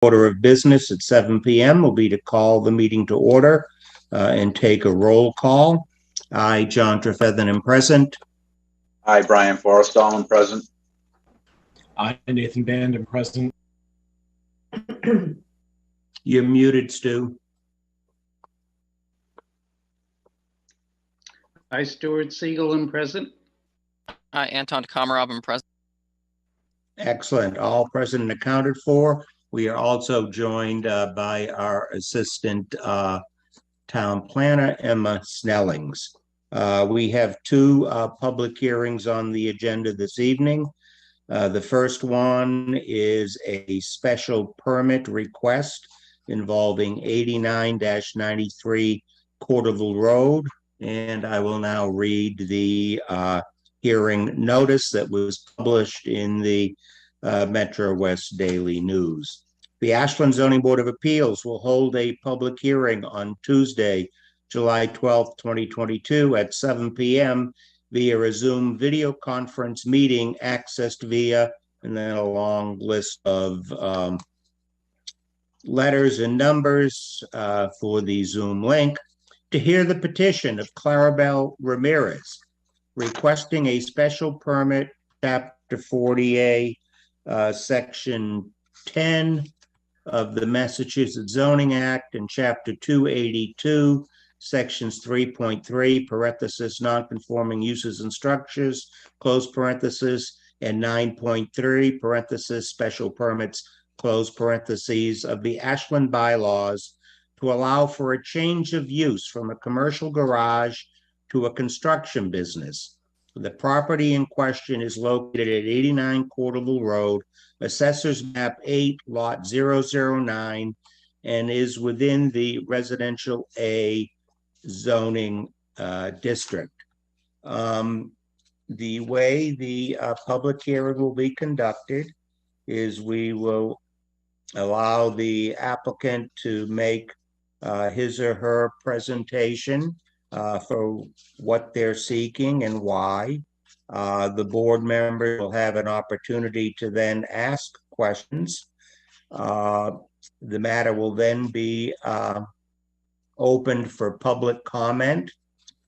Order of business at 7 p.m. will be to call the meeting to order and take a roll call. I, John Trefethen, am present. I, Brian Forrestall, am present. I, Nathan Band, am present. You're muted, Stu. I, Stuart Siegel, am present. Hi, Anton Komarov, I'm present. Excellent. All present and accounted for. We are also joined by our assistant town planner, Emma Snellings. We have two public hearings on the agenda this evening. The first one is a special permit request involving 89-93 Courteville Road. And I will now read the hearing notice that was published in the Metro West Daily News. The Ashland Zoning Board of Appeals will hold a public hearing on Tuesday, July 12th, 2022 at 7 p.m. via a Zoom video conference meeting accessed via, and then a long list of letters and numbers for the Zoom link, to hear the petition of Clarabelle Ramirez requesting a special permit, Chapter 40A, Section 10 of the Massachusetts Zoning Act, and Chapter 282, Sections 3.3, parenthesis, non-conforming uses and structures, close parenthesis, and 9.3, parenthesis, special permits, close parentheses, of the Ashland bylaws to allow for a change of use from a commercial garage to a construction business. The property in question is located at 89 Courteville Road, Assessor's Map 8, Lot 009, and is within the Residential A zoning district. The way the public hearing will be conducted is we will allow the applicant to make his or her presentation for what they're seeking and why. The board member will have an opportunity to then ask questions. The matter will then be opened for public comment.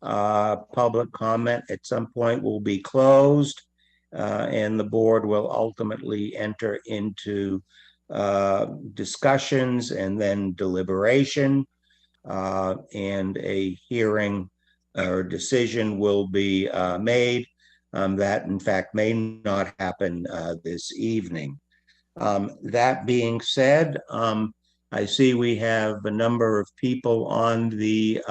Public comment at some point will be closed, and the board will ultimately enter into discussions and then deliberation, and a hearing or decision will be made. That in fact may not happen this evening. That being said, I see we have a number of people on the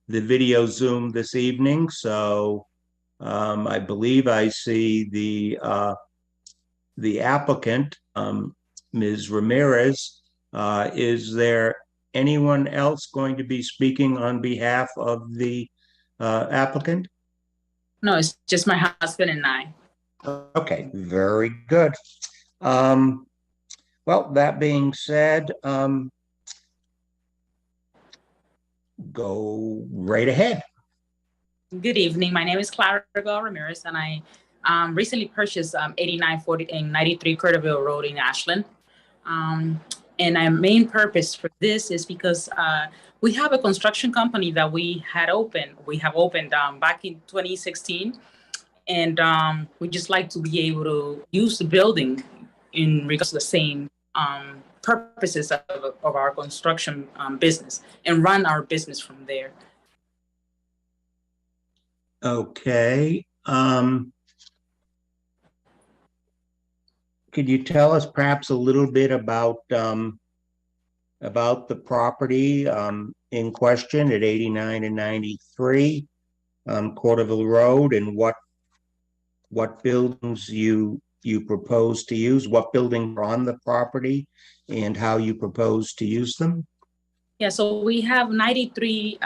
video Zoom this evening. So I believe I see the applicant, Ms. Ramirez. Is there anyone else going to be speaking on behalf of the applicant? No, it's just my husband and I. Okay, very good. Well, that being said, go right ahead. Good evening. My name is Clarabelle Ramirez, and I recently purchased 8940 and 93 Courteville Road in Ashland. And our main purpose for this is because we have a construction company that we have opened back in 2016. And we just like to be able to use the building in regards to the same purposes of our construction business and run our business from there. Okay. Could you tell us perhaps a little bit about the property in question at 89 and 93 Courteville Road, and what buildings you propose to use, what buildings are on the property, and how you propose to use them? Yeah, so we have 93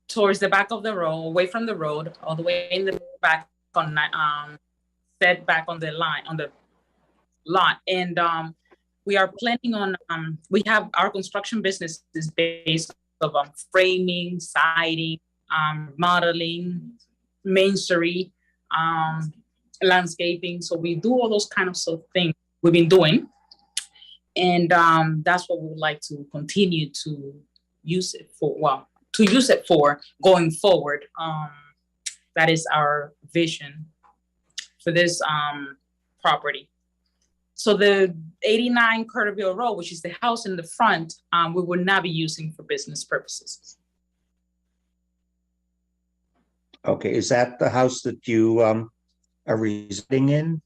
towards the back of the road, away from the road, all the way in the back on set back on the line on the lot. And we are planning on we have our construction business is based on framing, siding, modeling, masonry, landscaping. So we do all those kind of things we've been doing. And that's what we would like to continue to use it for, well, to use it for going forward. That is our vision for this property. So the 89 Carterville Road, which is the house in the front, we will not be using for business purposes. Okay, is that the house that you are residing in?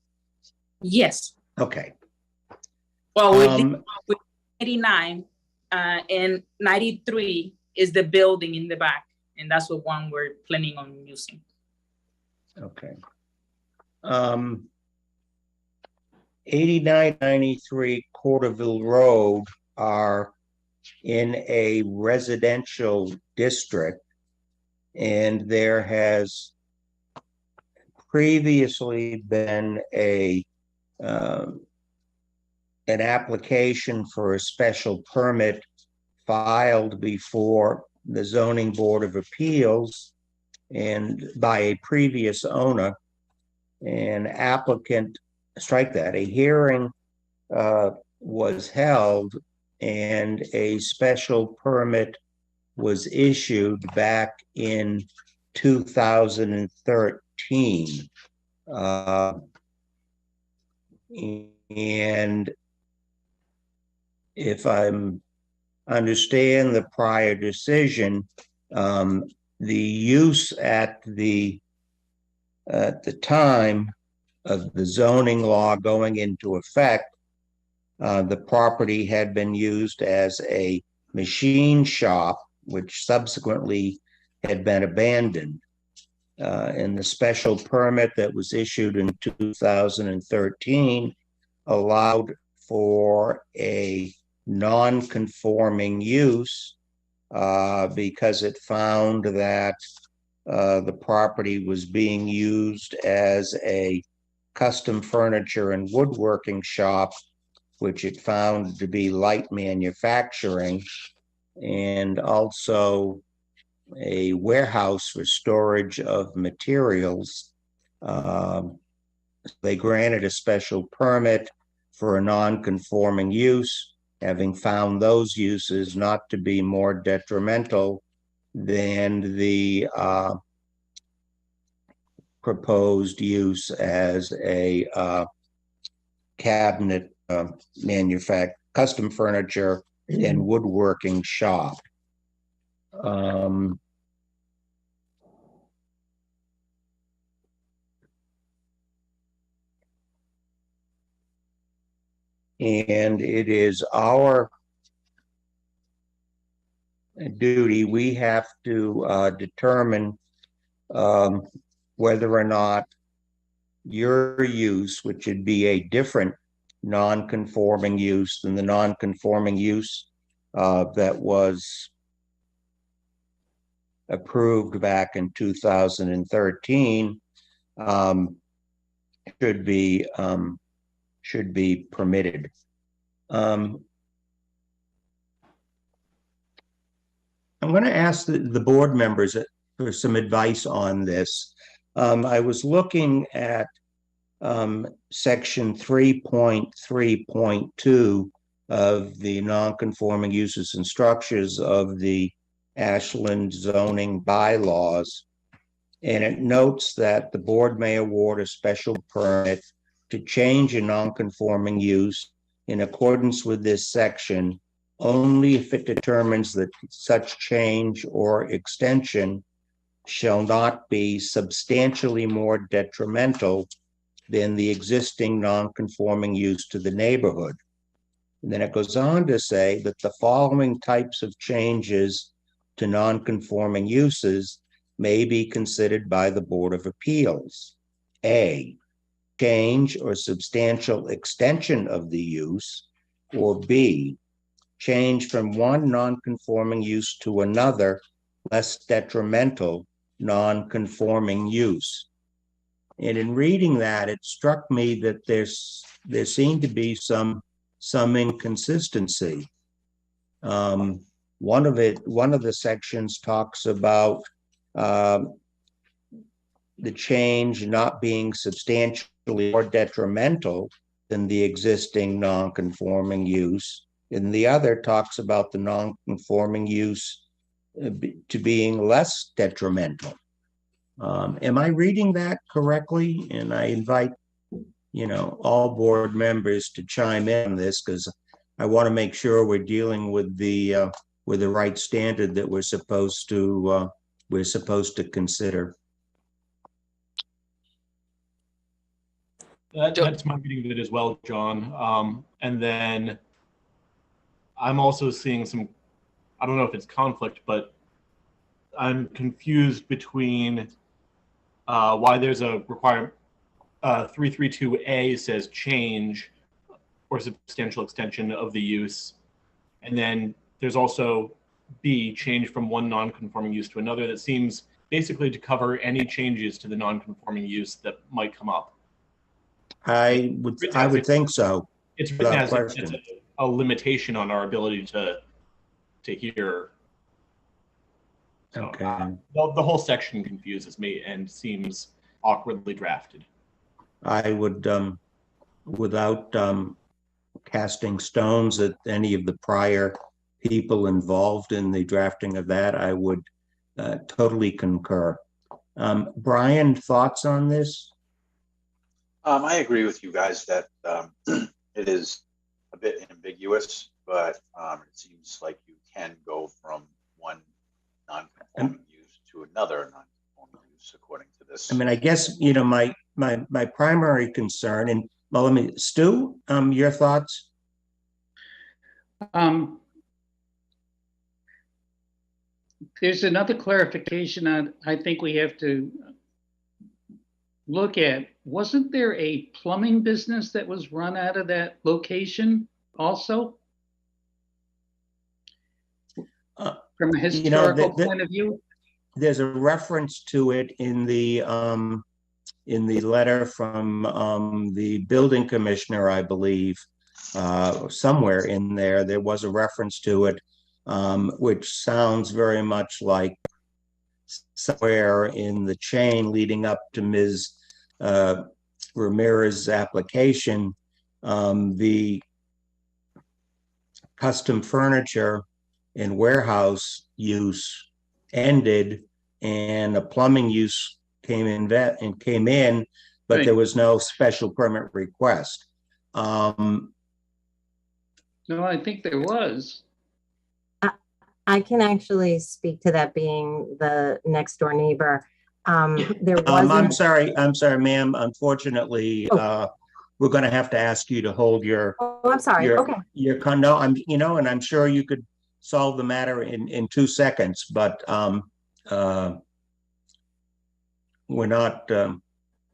Yes. Okay. Well, with 89 and 93 is the building in the back, and that's the one we're planning on using. Okay. 8993 Corderville Road are in a residential district, and there has previously been an application for a special permit filed before the Zoning Board of Appeals and by a previous owner. An applicant, strike that, a hearing was held and a special permit was issued back in 2013. And if I understand the prior decision, the use at the time of the zoning law going into effect, the property had been used as a machine shop, which subsequently had been abandoned. And the special permit that was issued in 2013 allowed for a non-conforming use because it found that the property was being used as a custom furniture and woodworking shop, which it found to be light manufacturing, and also a warehouse for storage of materials. They granted a special permit for a non-conforming use, having found those uses not to be more detrimental than the proposed use as a cabinet custom furniture and woodworking shop. And it is our duty, we have to determine whether or not your use, which would be a different non-conforming use than the non-conforming use that was approved back in 2013, should be permitted. I'm going to ask the board members for some advice on this. I was looking at section 3.3.2 of the non-conforming uses and structures of the Ashland zoning bylaws, and it notes that the board may award a special permit to change a non-conforming use in accordance with this section only if it determines that such change or extension shall not be substantially more detrimental than the existing non-conforming use to the neighborhood. And then it goes on to say that the following types of changes to non-conforming uses may be considered by the Board of Appeals. A, change or substantial extension of the use, or B, change from one non-conforming use to another less detrimental non-conforming use. And in reading that, it struck me that there seemed to be some inconsistency. One of the sections talks about the change not being substantially more detrimental, than the existing non-conforming use. And the other talks about the non-conforming use to being less detrimental. Am I reading that correctly? And I invite, all board members to chime in on this, because I want to make sure we're dealing with the right standard that we're supposed to consider. That's my reading of it as well, John. And then I'm also seeing some, I don't know if it's conflict, but I'm confused between why there's a requirement. 332A says change or substantial extension of the use. And then there's also B, change from one non-conforming use to another, that seems basically to cover any changes to the non-conforming use that might come up. I would think so. It's written as question. a limitation on our ability to hear. Okay. The whole section confuses me and seems awkwardly drafted. I would, without casting stones at any of the prior people involved in the drafting of that, I would totally concur. Brian, thoughts on this? I agree with you guys that it is a bit ambiguous, but it seems like you can go from one non-conforming use to another non-conforming use according to this. I mean, I guess, my primary concern, and well, Stu, your thoughts? There's another clarification I think we have to look at. Wasn't there a plumbing business that was run out of that location also? From a historical point of view? There's a reference to it in the letter from the building commissioner, I believe. Somewhere in there was a reference to it, which sounds very much like somewhere in the chain leading up to Ms. Ramirez's application, the custom furniture and warehouse use ended, and a plumbing use came in, but Right. there was no special permit request. No, I think there was. I can actually speak to that, being the next door neighbor. There wasn't. I'm sorry, ma'am. Unfortunately, we're going to have to ask you to hold your. Oh, I'm sorry. Okay. Your no, and I'm sure you could solve the matter in 2 seconds, but we're not.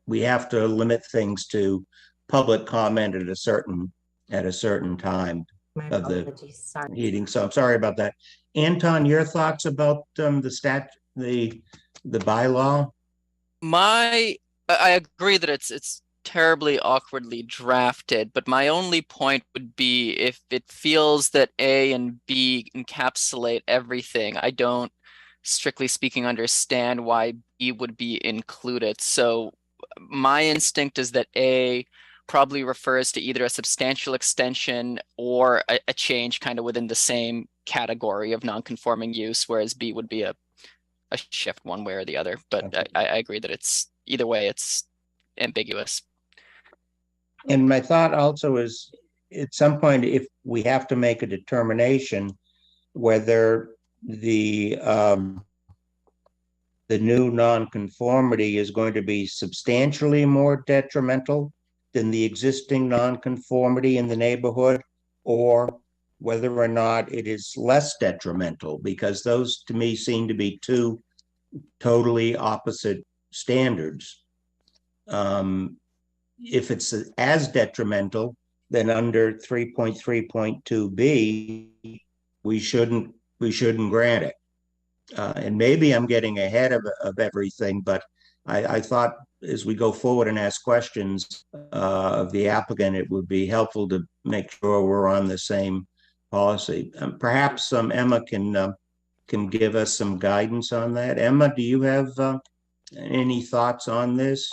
We have to limit things to public comment at a certain time My of the apologies. Sorry. meeting. So I'm sorry about that. Anton, your thoughts about the bylaw? I agree that it's terribly awkwardly drafted, but my only point would be if it feels that A and B encapsulate everything, I don't, strictly speaking, understand why B would be included. So my instinct is that A probably refers to either a substantial extension or a change kind of within the same category of non-conforming use, whereas B would be a shift one way or the other. But Okay. I agree that it's either way, it's ambiguous. And my thought also is, at some point, if we have to make a determination whether the new nonconformity is going to be substantially more detrimental than the existing nonconformity in the neighborhood, or whether or not it is less detrimental, because those to me seem to be two totally opposite standards. If it's as detrimental, then under 3.3.2b, we shouldn't grant it. And maybe I'm getting ahead of everything, but I thought as we go forward and ask questions of the applicant, it would be helpful to make sure we're on the same policy. Perhaps Emma can give us some guidance on that. Emma, do you have any thoughts on this?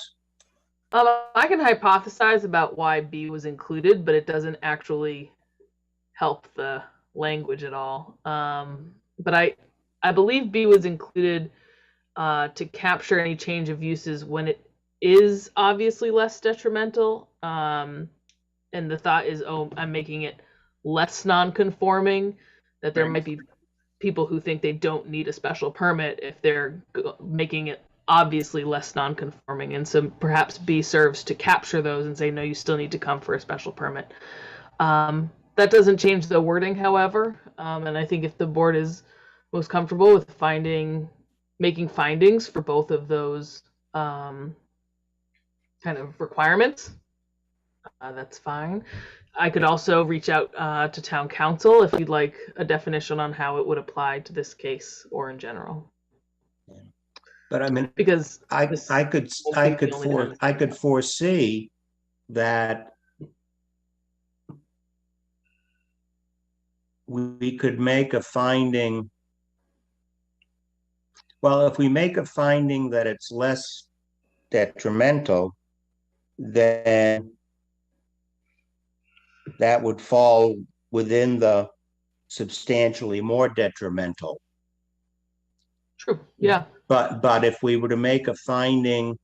I can hypothesize about why B was included, but it doesn't actually help the language at all. But I believe B was included to capture any change of uses when it is obviously less detrimental. And the thought is, oh, I'm making it less non-conforming, that there might be people who think they don't need a special permit if they're making it obviously less non-conforming, and so perhaps B serves to capture those and say, no, you still need to come for a special permit. That doesn't change the wording, however, and I think if the board is most comfortable with making findings for both of those kind of requirements, that's fine. I could also reach out to town council if you'd like a definition on how it would apply to this case or in general. But I mean, because I could foresee that we could make a finding. Well, if we make a finding that it's less detrimental, then that would fall within the substantially more detrimental. True. Yeah. But if we were to make a finding,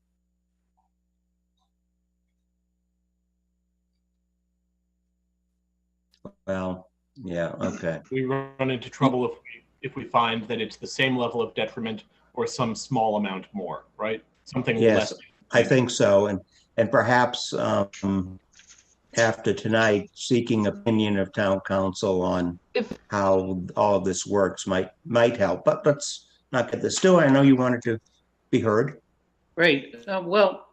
well, yeah, okay. We run into trouble if we find that it's the same level of detriment or some small amount more, right? Something Yes, less. I think so, and perhaps after tonight, seeking opinion of town council on how all of this works might help. But let's not get this. Stu, I know you wanted to be heard. Right. Well,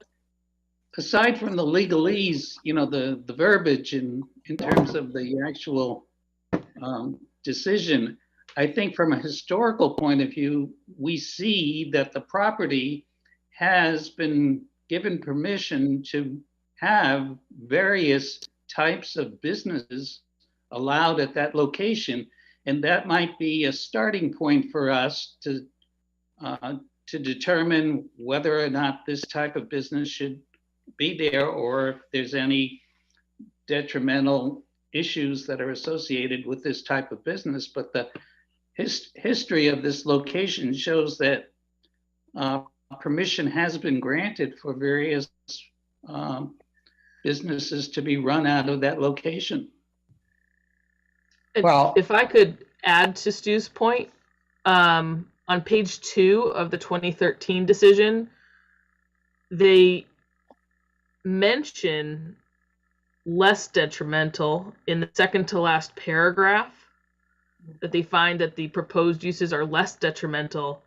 aside from the legalese, the verbiage in terms of the actual decision, I think from a historical point of view, we see that the property has been given permission to have various types of businesses allowed at that location. And that might be a starting point for us to determine whether or not this type of business should be there, or if there's any detrimental issues that are associated with this type of business. But the history of this location shows that permission has been granted for various businesses to be run out of that location. Well, if I could add to Stu's point, on page 2 of the 2013 decision, they mention less detrimental in the second to last paragraph, that they find that the proposed uses are less detrimental,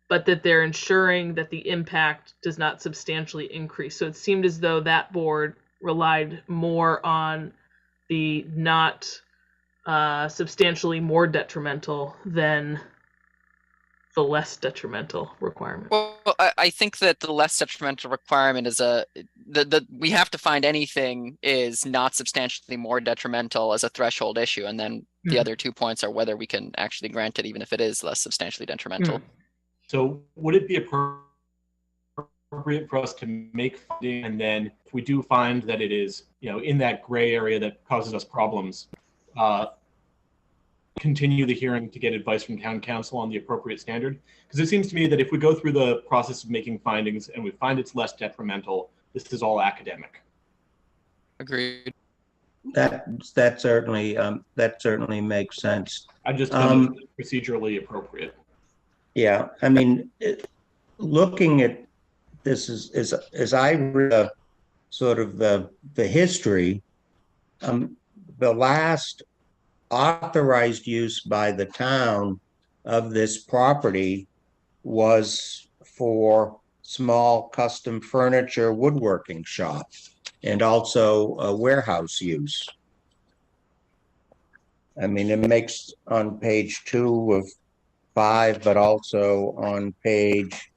but that they're ensuring that the impact does not substantially increase. So it seemed as though that board relied more on the not substantially more detrimental than the less detrimental requirement. Well, I think that the less detrimental requirement is we have to find anything is not substantially more detrimental as a threshold issue, and then the other 2 points are whether we can actually grant it even if it is less substantially detrimental. So would it be appropriate for us to make finding, and then if we do find that it is, in that gray area that causes us problems, continue the hearing to get advice from town council on the appropriate standard? Because it seems to me that if we go through the process of making findings and we find it's less detrimental, this is all academic. Agreed. That certainly makes sense. I just found it procedurally appropriate. Yeah, I mean, looking at this as I read sort of the history, the last authorized use by the town of this property was for small custom furniture woodworking shop and also a warehouse use. I mean, it makes on page 2 of 5, but also on page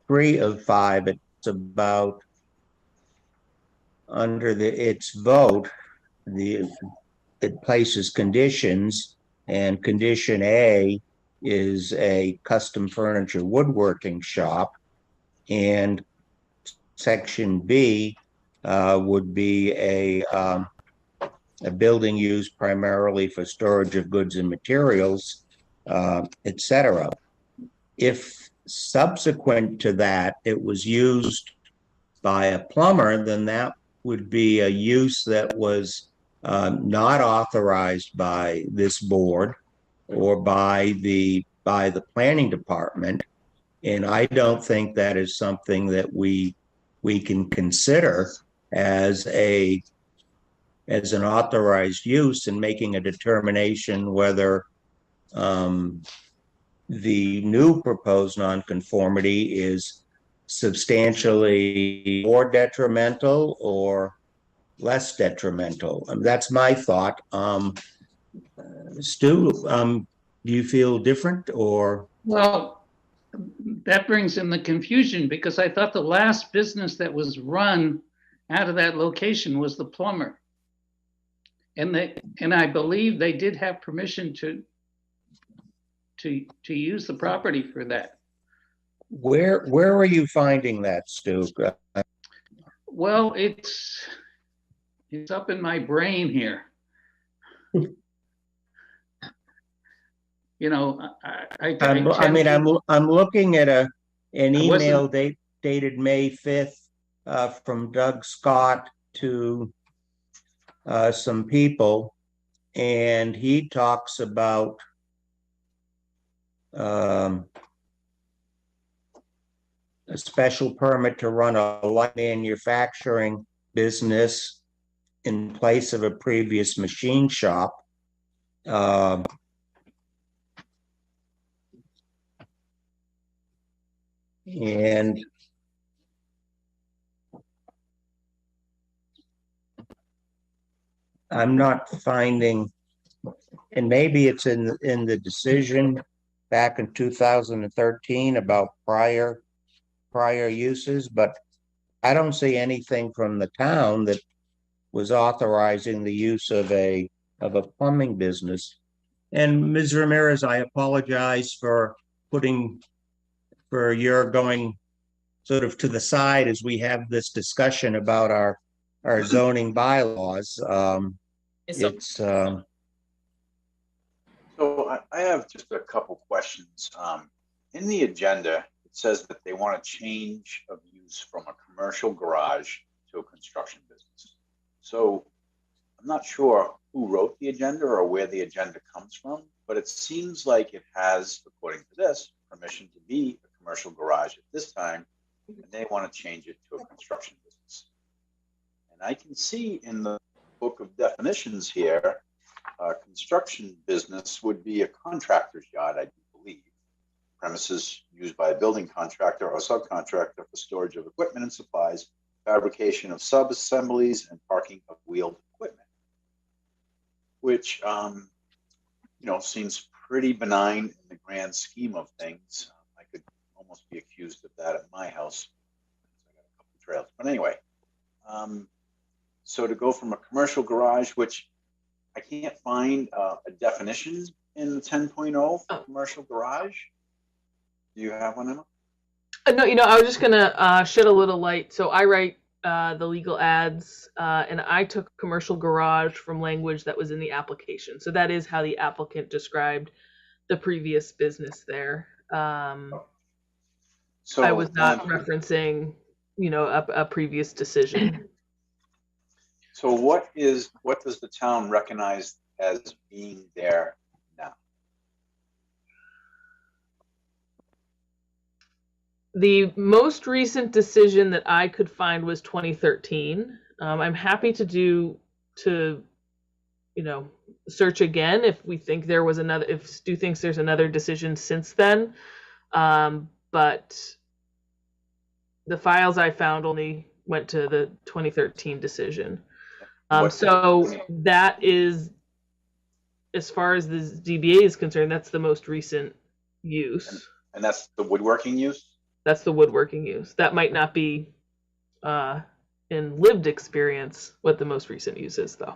3 of 5, it's about under its vote, it places conditions, and condition A is a custom furniture woodworking shop, And section B would be a building used primarily for storage of goods and materials, etc. If subsequent to that, it was used by a plumber, then that would be a use that was not authorized by this board or by the planning department. And I don't think that is something that we can consider as an authorized use in making a determination whether the new proposed nonconformity is substantially more detrimental or less detrimental. That's my thought. Stu, do you feel different or? Well, that brings in the confusion because I thought the last business that was run out of that location was the plumber. And I believe they did have permission to use the property for that. Where are you finding that, Stu? Well, it's up in my brain here. You know, I'm looking at an email dated May 5th from Doug Scott to some people, and he talks about a special permit to run a light manufacturing business in place of a previous machine shop. And I'm not finding, and maybe it's in the decision back in 2013 about prior uses, but I don't see anything from the town that was authorizing the use of a plumbing business. And Ms. Ramirez, I apologize for your going sort of to the side as we have this discussion about our zoning bylaws. So I have just a couple questions. In the agenda, it says that they want to change of use from a commercial garage to a construction business. So I'm not sure who wrote the agenda or where the agenda comes from, but it seems like it has, according to this, permission to be a commercial garage at this time, and they want to change it to a construction business. And I can see in the book of definitions here, construction business would be a contractor's yard, I do believe. Premises used by a building contractor or subcontractor for storage of equipment and supplies, fabrication of sub-assemblies, and parking of wheeled equipment. Which, seems pretty benign in the grand scheme of things. I could almost be accused of that at my house. I got a couple of trails. But anyway, so to go from a commercial garage, which I can't find a definition in the 10.0 for commercial garage. Do you have one, Emma? No, I was just gonna shed a little light. So I write the legal ads, and I took commercial garage from language that was in the application. So that is how the applicant described the previous business there. So I was not referencing, a previous decision. So what does the town recognize as being there now? The most recent decision that I could find was 2013. I'm happy to search again if we think there was another, if Stu thinks there's another decision since then. But the files I found only went to the 2013 decision. So that is, as far as the ZBA is concerned, that's the most recent use. And that's the woodworking use? That's the woodworking use. That might not be in lived experience what the most recent use is, though.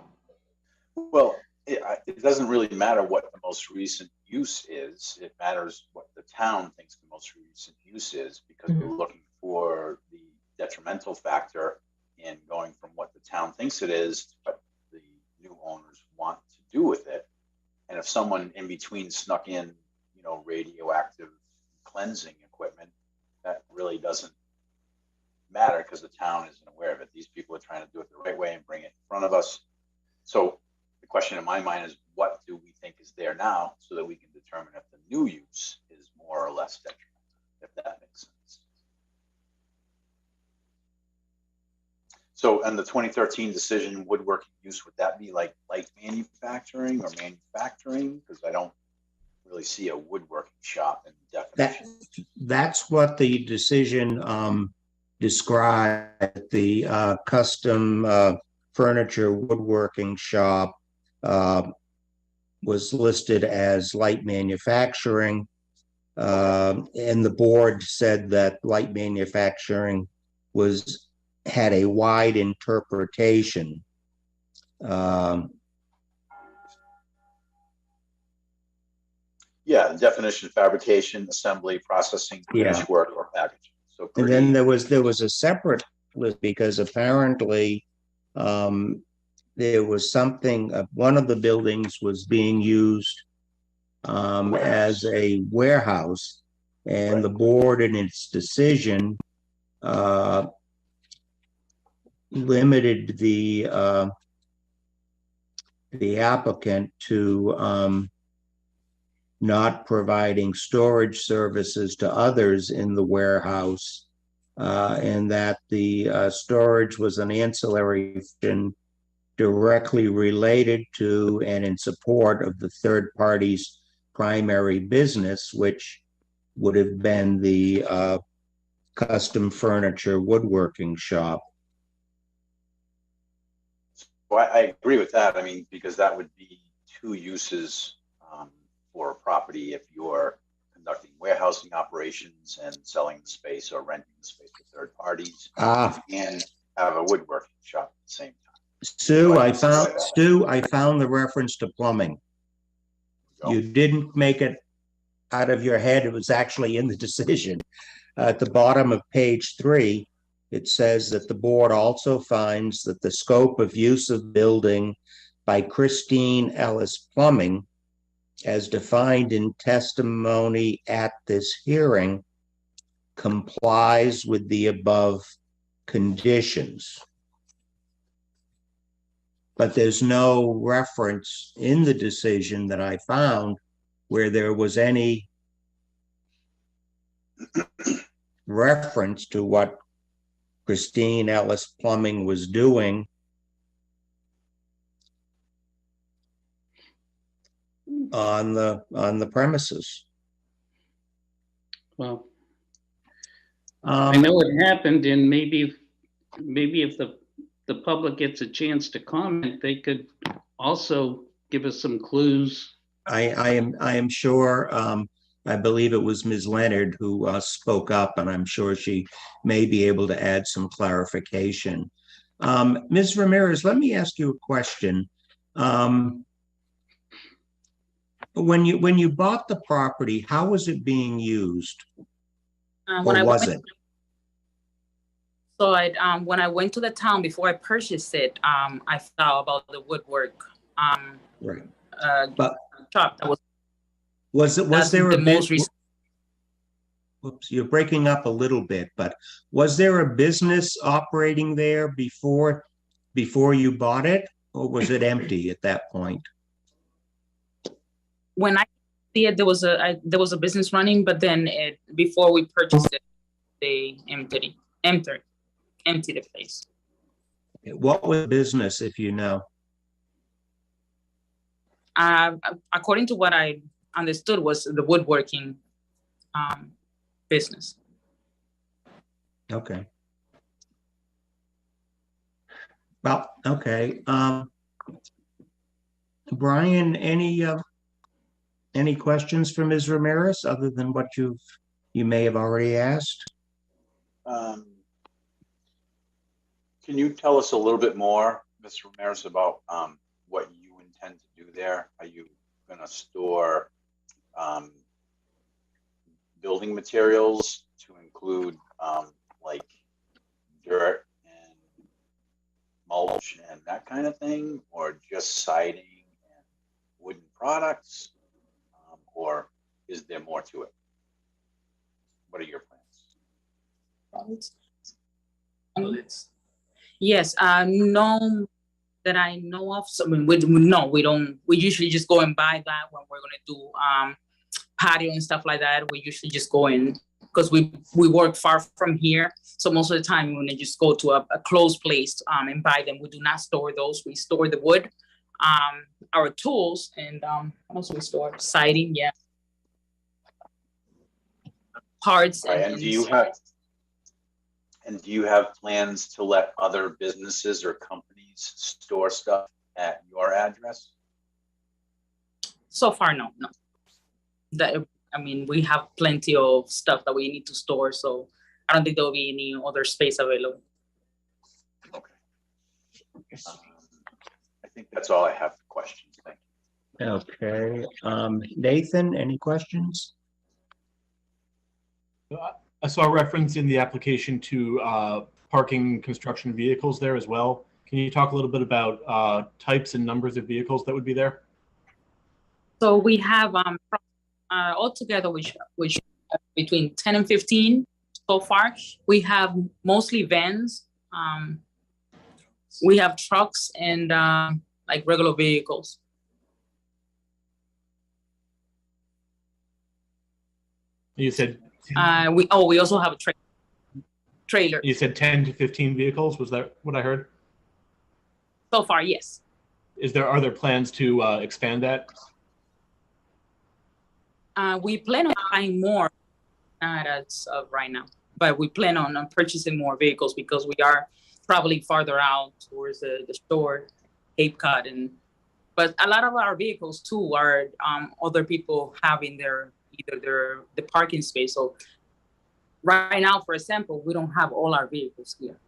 Well, it doesn't really matter what the most recent use is. It matters what the town thinks the most recent use is, because we're looking for detrimental factor in going from what the town thinks it is to what the new owners want to do with it. And if someone in between snuck in, you know, radioactive cleansing equipment, that really doesn't matter because the town isn't aware of it. These people are trying to do it the right way and bring it in front of us. So the question in my mind is, what do we think is there now so that we can determine if the new use is more or less detrimental, if that makes sense. So, and the 2013 decision, woodworking use, would that be like light manufacturing or manufacturing? Because I don't really see a woodworking shop in the definition. That's what the decision described. The custom furniture woodworking shop was listed as light manufacturing, and the board said that light manufacturing had a wide interpretation. Yeah, the definition: fabrication, assembly, processing, finished work, or packaging. So pretty... And then there was a separate list because apparently there was something. One of the buildings was being used as a warehouse, and the board, in its decision, limited the applicant to not providing storage services to others in the warehouse, and that the storage was an ancillary function directly related to and in support of the third party's primary business, which would have been the custom furniture woodworking shop. Well, I agree with that. I mean, because that would be two uses for a property if you're conducting warehousing operations and selling the space or renting the space to third parties, and have a woodworking shop at the same time. Stu, I found the reference to plumbing. You didn't make it out of your head. It was actually in the decision. At the bottom of page 3, it says that the board also finds that the scope of use of building by Christine Ellis Plumbing, as defined in testimony at this hearing, complies with the above conditions. But there's no reference in the decision that I found where there was any reference to what Christine Ellis Plumbing was doing on the premises. Well, I know it happened, and maybe if the public gets a chance to comment, they could also give us some clues. I am sure. I believe it was Ms. Leonard who spoke up, and I'm sure she may be able to add some clarification. Ms. Ramirez, let me ask you a question. When you bought the property, how was it being used? When I went to the town before I purchased it, I saw about the woodwork. Right. But shop that was there a business? Whoops, you're breaking up a little bit, but was there a business operating there before you bought it, or was it empty at that point? When I see it, there was a business running, but then before we purchased it, they emptied the place. What was business, if you know? According to what I understood, was the woodworking business. Okay. Well, okay. Brian, any questions for Ms. Ramirez other than what you may have already asked? Can you tell us a little bit more, Ms. Ramirez, about what you intend to do there? Are you going to store building materials to include like dirt and mulch and that kind of thing, or just siding and wooden products, or is there more to it? What are your plans? Yes, no, that I know of. So, I mean, we don't. We usually just go and buy that when we're gonna do patio and stuff like that. We usually just go in because we work far from here. So most of the time, when they just go to a closed place and buy them, we do not store those. We store the wood, our tools, and also we store siding. Yeah, parts. Right, and do you have plans to let other businesses or companies store stuff at your address? So far, no. I mean, we have plenty of stuff that we need to store, so I don't think there will be any other space available. Okay. I think that's all I have for questions. Thank you. Okay. Nathan, any questions? I saw a reference in the application to parking construction vehicles there as well. Can you talk a little bit about types and numbers of vehicles that would be there? So we have altogether, which between 10 and 15 so far. We have mostly vans. We have trucks and like regular vehicles. You said we also have a trailer. You said 10 to 15 vehicles. Was that what I heard? So far, yes. Are there plans to expand that? We plan on buying more, not as of right now, but we plan on purchasing more vehicles because we are traveling farther out towards the store, Cape Cod, but a lot of our vehicles too are other people having the parking space. So right now, for example, we don't have all our vehicles here.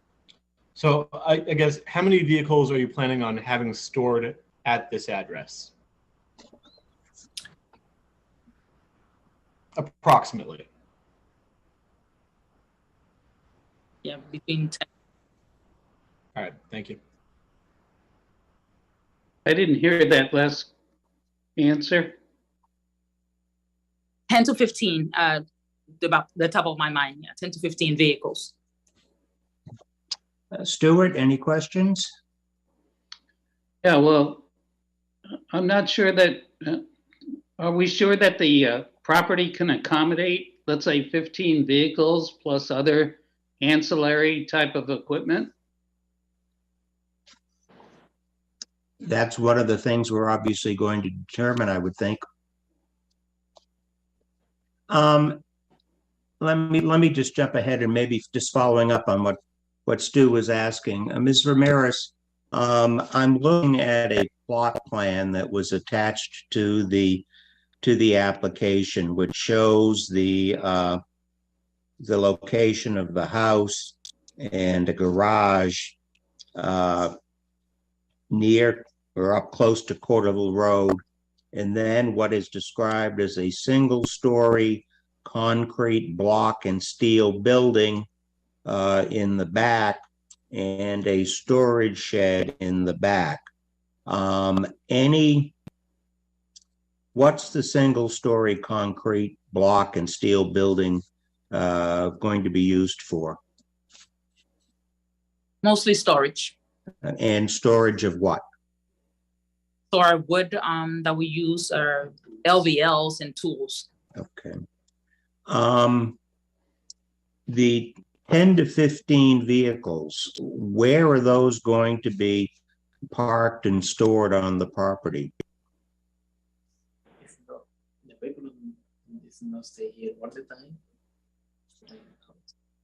So I guess how many vehicles are you planning on having stored at this address? Approximately. Yeah, between 10. All right, thank you. I didn't hear that last answer. 10 to 15, about the top of my mind, yeah, 10 to 15 vehicles. Stuart, any questions? Yeah, well, I'm not sure that, are we sure that the property can accommodate, let's say, 15 vehicles plus other ancillary type of equipment? That's one of the things we're obviously going to determine, I would think. Let me just jump ahead and maybe just following up on what Stu was asking. Ms. Ramirez, I'm looking at a plot plan that was attached to the application, which shows the location of the house and a garage near or up close to Corderville Road, and then what is described as a single-story concrete block and steel building in the back and a storage shed in the back. What's the single-story concrete block and steel building going to be used for? Mostly storage. And storage of what? So our wood that we use are LVLs and tools. Okay. The 10 to 15 vehicles, where are those going to be parked and stored on the property? The vehicle is not stay here all the time.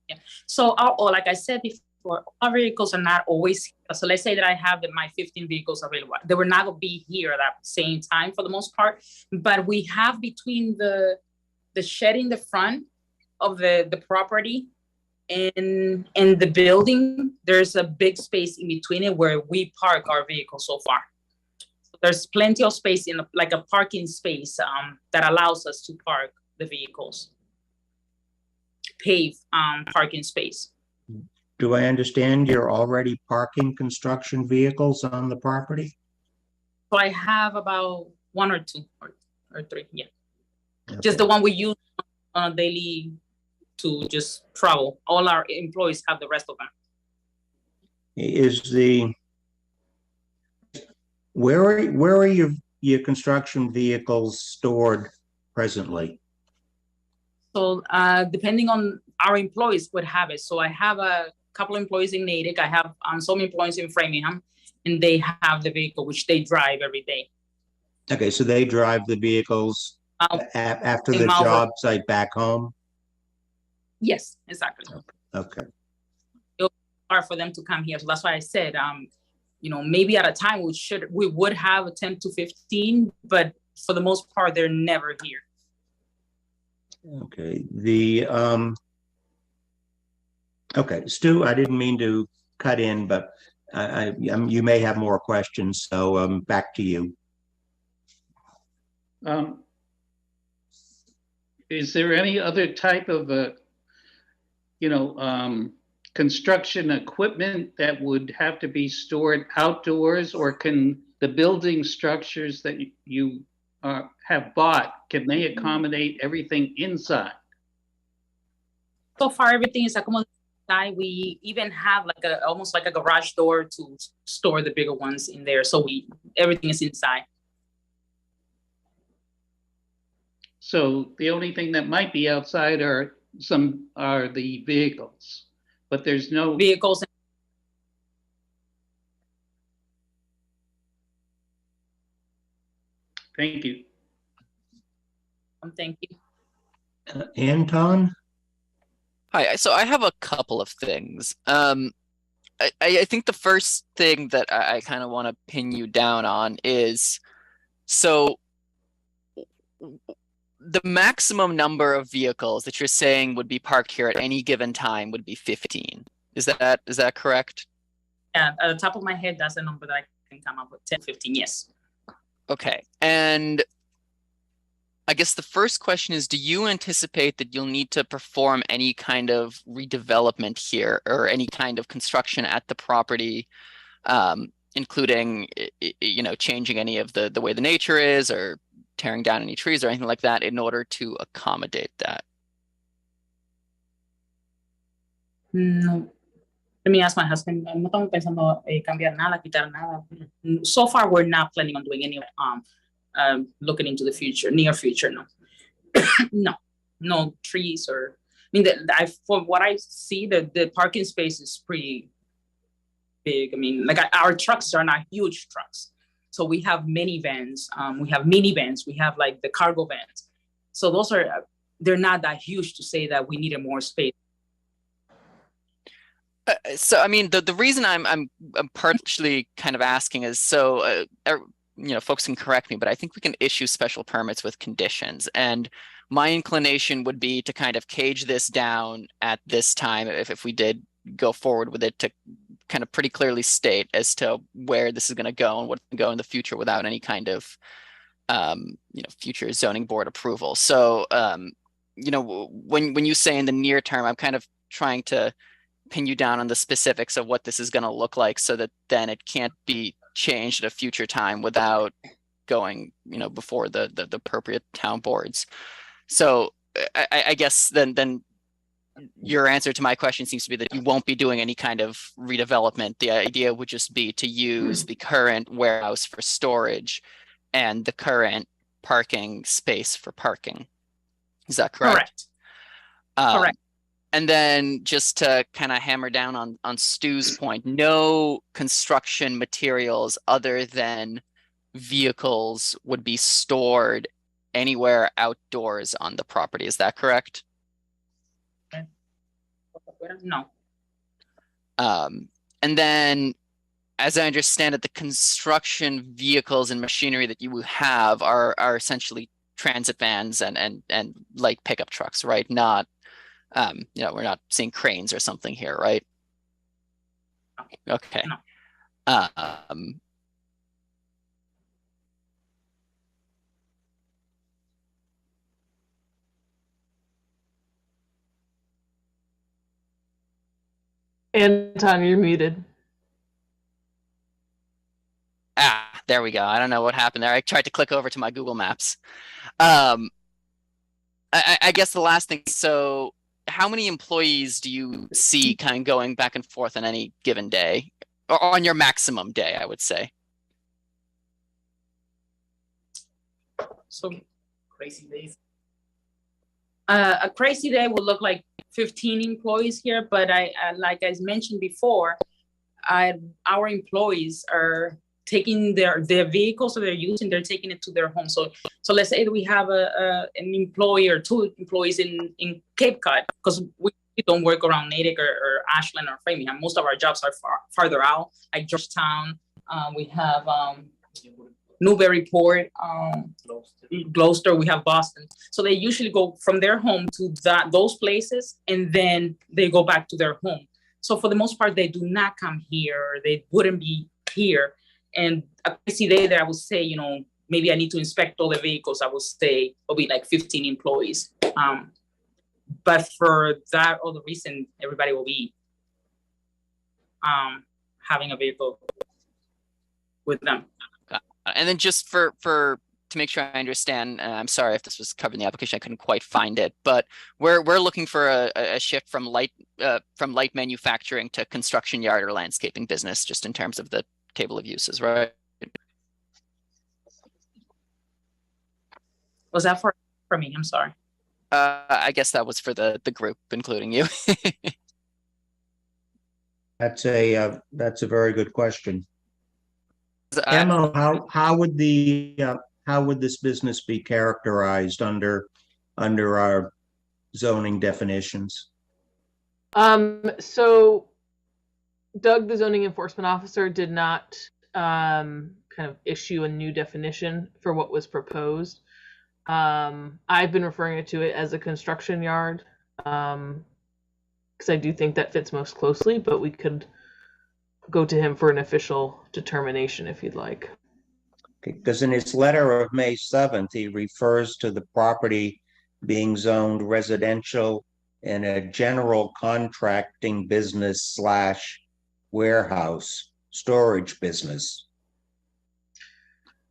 Yeah. So like I said before, our vehicles are not always here. So let's say that I have my 15 vehicles available. They were not going to be here at that same time for the most part, but we have between the shed in the front of the property and the building, there's a big space in between it where we park our vehicles so far. So there's plenty of space in like a parking space that allows us to park the vehicles. Pave parking space. do I understand you're already parking construction vehicles on the property? So I have about one or two or three, yeah. Okay. Just the one we use on a daily to just travel. All our employees have the rest of them. Where are your construction vehicles stored presently? So depending on our employees would have it. So I have a couple employees in Natick. I have some employees in Framingham, and they have the vehicle which they drive every day. Okay, so they drive the vehicles after the job site back home? Yes, exactly. Okay. It's hard for them to come here. So that's why I said, maybe at a time we would have 10 to 15, but for the most part, they're never here. Okay. Okay, Stu, I didn't mean to cut in, but you may have more questions, so back to you. Is there any other type of construction equipment that would have to be stored outdoors, or can the building structures that you have bought, can they accommodate everything inside? So far, everything is accommodated. We even have almost like a garage door to store the bigger ones in there. So everything is inside. So the only thing that might be outside are the vehicles, but there's no vehicles. Thank you. Thank you. Anton? Hi, so I have a couple of things. I think the first thing that I kind of want to pin you down on is, so the maximum number of vehicles that you're saying would be parked here at any given time would be 15. Is that correct? Yeah, at the top of my head, that's a number that I can come up with, 10, 15, yes. Okay, and I guess the first question is, do you anticipate that you'll need to perform any kind of redevelopment here or any kind of construction at the property, including, changing any of the way the nature is or tearing down any trees or anything like that in order to accommodate that? No. Let me ask my husband. No estamos pensando cambiar nada, quitar nada. So far, we're not planning on doing any looking into the future, near future. No, no trees or. I mean, from what I see, the parking space is pretty big. I mean, our trucks are not huge trucks. So we have minivans, we have minivans, we have like the cargo vans. So they're not that huge to say that we needed more space. So I mean, the reason I'm partially kind of asking is so folks can correct me, but I think we can issue special permits with conditions, and my inclination would be to kind of cage this down at this time if we did go forward with it, to kind of pretty clearly state as to where this is going to go and what's going to go in the future without any kind of future zoning board approval. So when you say in the near term, I'm kind of trying to pin you down on the specifics of what this is going to look like, so that then it can't be changed at a future time without going before the appropriate town boards. So I guess then your answer to my question seems to be that you won't be doing any kind of redevelopment. The idea would just be to use the current warehouse for storage and the current parking space for parking. Is that correct? Correct. Correct. And then just to kind of hammer down on Stu's point, no construction materials other than vehicles would be stored anywhere outdoors on the property. Is that correct? No. And then, as I understand it, the construction vehicles and machinery that you have are essentially transit vans and light pickup trucks, right? Not, we're not seeing cranes or something here, right? Okay. No. Anton, you're muted. Ah, there we go. I don't know what happened there. I tried to click over to my Google Maps. I guess the last thing, so how many employees do you see kind of going back and forth on any given day? Or on your maximum day, I would say. So Crazy days. a crazy day would look like 15 employees here, but I like I mentioned before, our employees are taking their vehicles that they're using, they're taking it to their home. So let's say we have an employee or two employees in Cape Cod, because we don't work around Natick or Ashland or Framingham. Most of our jobs are farther out, like Georgetown. We have Newburyport, Gloucester, we have Boston. So they usually go from their home to those places, and then they go back to their home. So for the most part, they do not come here. They wouldn't be here. And a crazy day that I would say, you know, maybe I need to inspect all the vehicles, I would say will be like 15 employees. But for that other reason, everybody will be having a vehicle with them. And then just for to make sure I understand, I'm sorry if this was covered in the application, I couldn't quite find it, but we're looking for a shift from light manufacturing to construction yard or landscaping business, just in terms of the table of uses, right? Was that for me? I'm sorry. I guess that was for the group, including you. That's a very good question. Emma, how would this business be characterized under our zoning definitions? So Doug, the zoning enforcement officer, did not kind of issue a new definition for what was proposed. I've been referring to it as a construction yard, because I do think that fits most closely, but we could go to him for an official determination if you'd like. Because in his letter of May 7th, he refers to the property being zoned residential and a general contracting business / warehouse storage business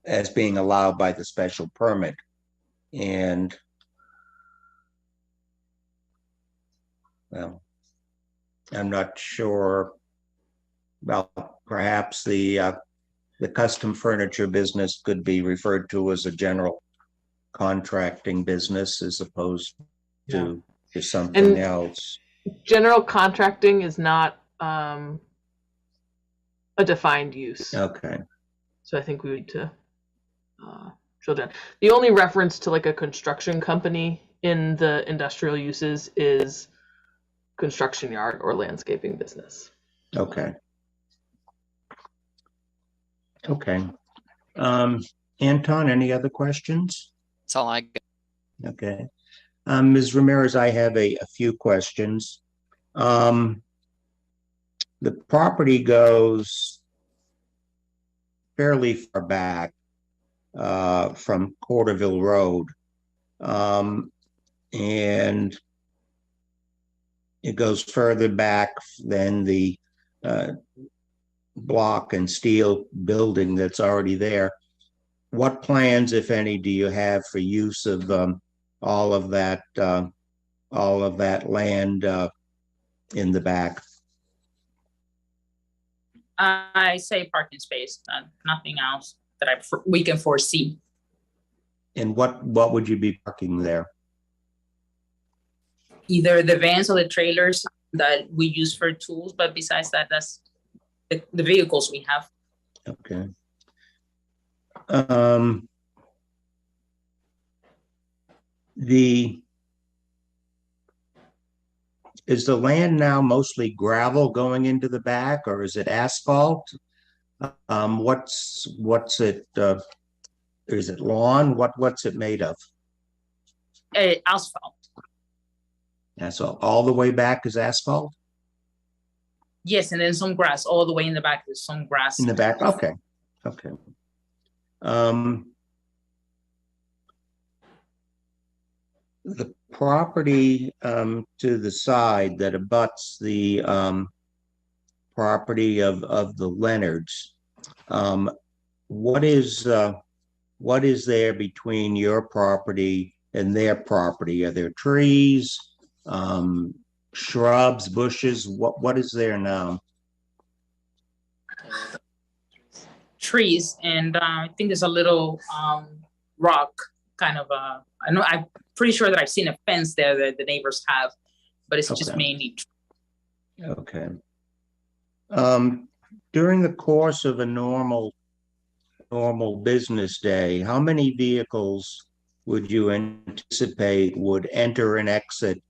as being allowed by the special permit. And well, I'm not sure. Well, perhaps the custom furniture business could be referred to as a general contracting business as opposed to something else. General contracting is not a defined use. Okay. So I think we need to drill down. The only reference to like a construction company in the industrial uses is construction yard or landscaping business. Okay. Okay. Anton, any other questions? That's all I got. Okay. Ms. Ramirez, I have a few questions. The property goes fairly far back from Corderville Road, and it goes further back than the block and steel building that's already there. What plans, if any, do you have for use of all of that land in the back? I say parking space, nothing else that we can foresee. And what would you be parking there? Either the vans or the trailers that we use for tools, but besides that, that's the vehicles we have. Okay. Is the land now mostly gravel going into the back, or is it asphalt? What's it? Is it lawn? What's it made of? Asphalt. Asphalt. All the way back is asphalt? Yes, and then some grass all the way in the back. There's some grass in the back. Okay. Okay. The property to the side that abuts the property of the Leonards. What is there between your property and their property? Are there trees, shrubs, bushes? What is there now? Trees, and I think there's a little rock kind of I'm pretty sure that I've seen a fence there that the neighbors have, but it's just mainly trees. Okay. During the course of a normal business day, how many vehicles would you anticipate would enter and exit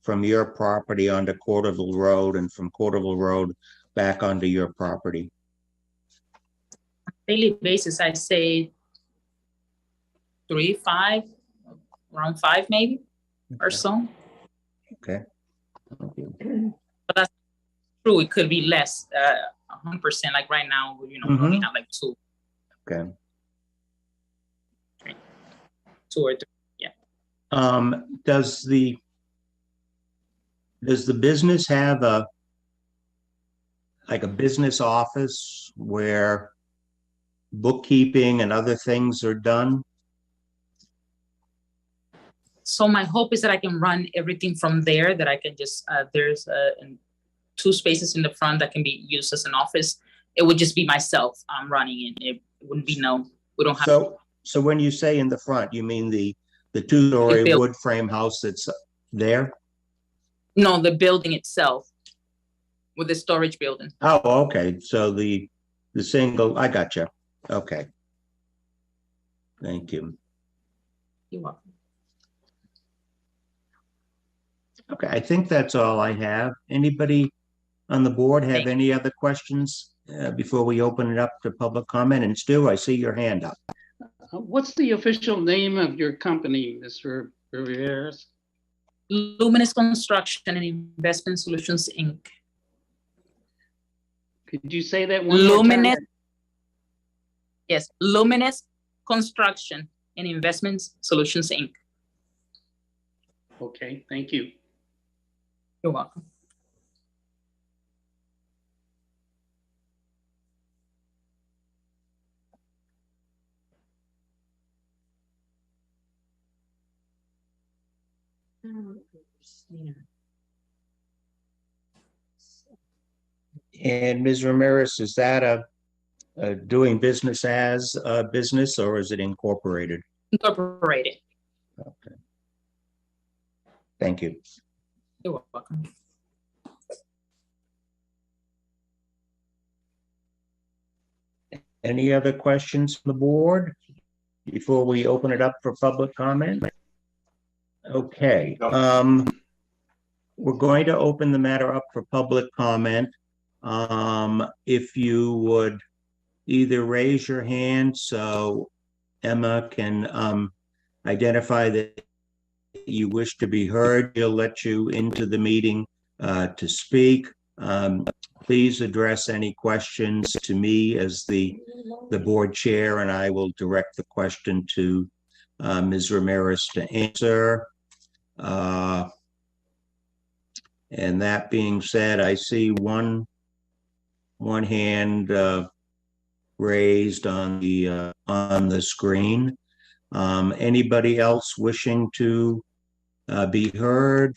from your property onto Corderville Road and from Corderville Road back onto your property? Daily basis, I say 3, 5, around 5 maybe, or so. Okay. But that's true. It could be less, 100%. Like right now, we only have like 2. Okay. 2 or 3. Yeah. Does the business have a business office where bookkeeping and other things are done? So my hope is that I can run everything from there, that I can just, there's 2 spaces in the front that can be used as an office. It would just be myself running it. It wouldn't be we don't have. So when you say in the front, you mean the 2-story wood frame house that's there? No, the building itself with the storage building. Oh, okay. So the single, I gotcha. Okay. Thank you. You're welcome. Okay, I think that's all I have. Anybody on the board have any other questions before we open it up to public comment? And Stu, I see your hand up. What's the official name of your company, Mr. Ramirez? Luminous Construction and Investment Solutions, Inc. Could you say that one more time? Yes, Luminous Construction and Investment Solutions, Inc. Okay, thank you. You're welcome. And Ms. Ramirez, is that a doing business as a business, or is it incorporated? Incorporated. Okay. Thank you. You're welcome. Any other questions from the board before we open it up for public comment? Okay. We're going to open the matter up for public comment. If you would either raise your hand so Emma can identify that you wish to be heard, she'll let you into the meeting to speak. Please address any questions to me as the board chair, and I will direct the question to Ms. Ramirez to answer. And that being said, I see one hand raised on the screen. Anybody else wishing to be heard?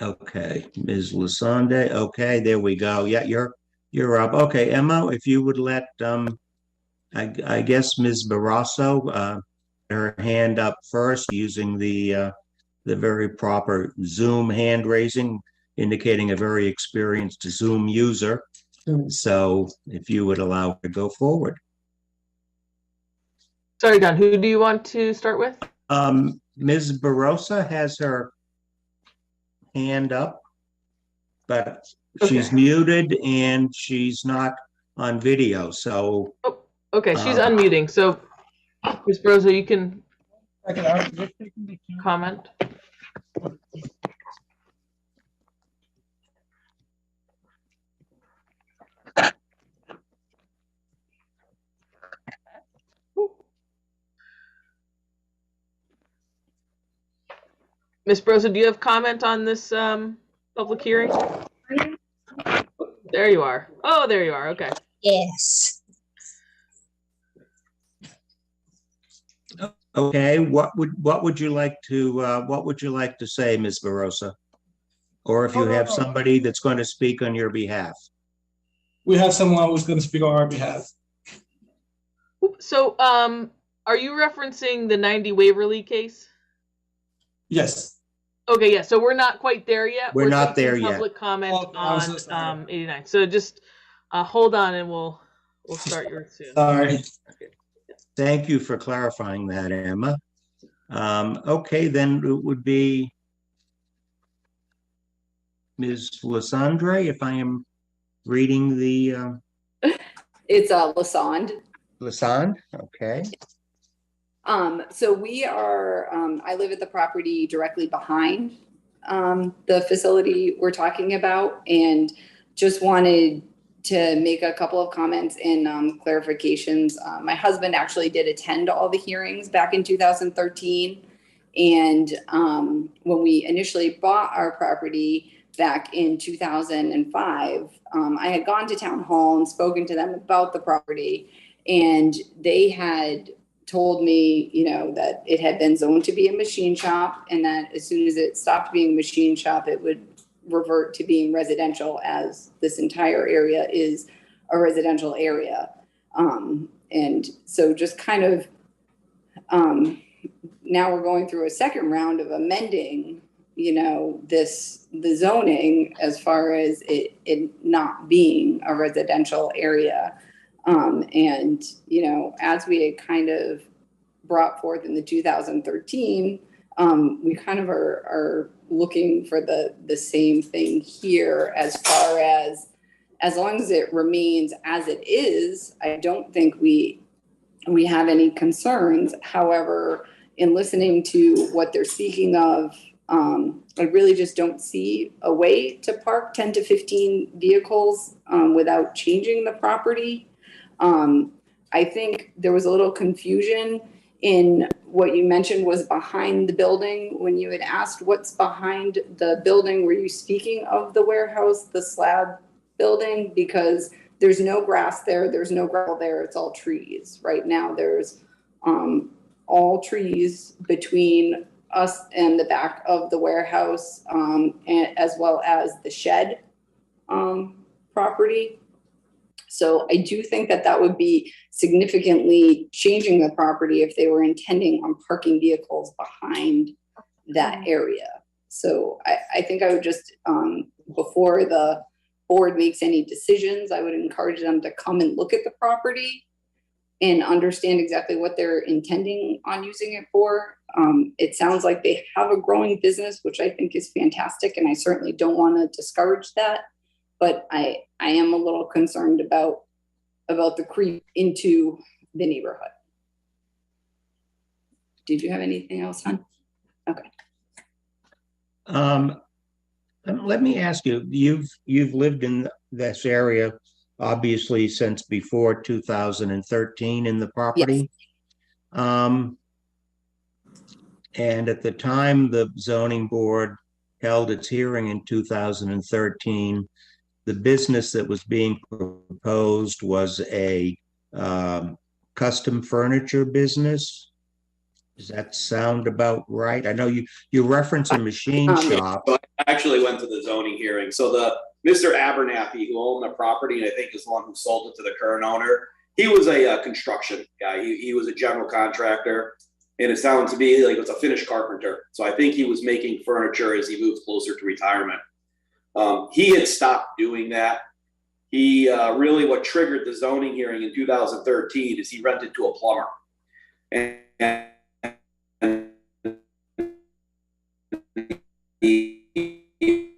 Okay, Ms. Lasonde. Okay, there we go. Yeah, you're up. Okay, Emma, if you would let I guess Ms. Barrasso her hand up first, using the very proper Zoom hand raising, indicating a very experienced Zoom user. So if you would allow her to go forward. Sorry, Don, who do you want to start with? Ms. Barrosa has her hand up, but she's muted and she's not on video. So okay, she's unmuting. So Ms. Barrosa, you can comment. Ms. Barrosa, do you have comment on this public hearing? I There you are. Oh, there you are. Okay. Yes. Okay, what would you like to say, Ms. Barosa? Or if you have somebody that's going to speak on your behalf? We have someone who's going to speak on our behalf. So, are you referencing the 90 Waverly case? Yes. Okay, yeah. So we're not quite there yet. We're not taking there yet. Public comment Oh, I'm so sorry. on 89. So just hold on, and we'll start yours soon. Sorry. Thank you for clarifying that, Emma. Okay, then it would be Ms. Lysandre, if I am reading the It's Lasand. Lysand, okay. So we are, I live at the property directly behind the facility we're talking about, and just wanted to make a couple of comments and clarifications. My husband actually did attend all the hearings back in 2013. And when we initially bought our property back in 2005, I had gone to town hall and spoken to them about the property, and they had told me, you know, that it had been zoned to be a machine shop, and that as soon as it stopped being a machine shop, it would revert to being residential, as this entire area is a residential area. And so just kind of now we're going through a second round of amending, you know, the zoning as far as it not being a residential area. And, you know, as we had kind of brought forth in the 2013, we kind of are looking for the same thing here, as far as long as it remains as it is. I don't think we have any concerns. However, in listening to what they're speaking of, I really just don't see a way to park 10 to 15 vehicles without changing the property. I think there was a little confusion in what you mentioned was behind the building. When you had asked what's behind the building, were you speaking of the warehouse, the slab building? Because there's no grass there, there's no gravel there, it's all trees. Right now there's all trees between us and the back of the warehouse, and as well as the shed property. So I do think that would be significantly changing the property if they were intending on parking vehicles behind that area. So I think I would just, before the board makes any decisions, I would encourage them to come and look at the property and understand exactly what they're intending on using it for. It sounds like they have a growing business, which I think is fantastic, and I certainly don't want to discourage that. But I am a little concerned about the creep into the neighborhood. Did you have anything else, hon? Okay. Let me ask you, you've lived in this area obviously since before 2013 in the property. Yes. And at the time the zoning board held its hearing in 2013, the business that was being proposed was a custom furniture business. Does that sound about right? I know you reference a machine shop. So I actually went to the zoning hearing. So Mr. Abernathy, who owned the property, and I think is the one who sold it to the current owner, he was a construction guy. He was a general contractor, and it sounded to me like it was a finished carpenter. So I think he was making furniture as he moved closer to retirement. He had stopped doing that. He really, what triggered the zoning hearing in 2013 is he rented to a plumber. And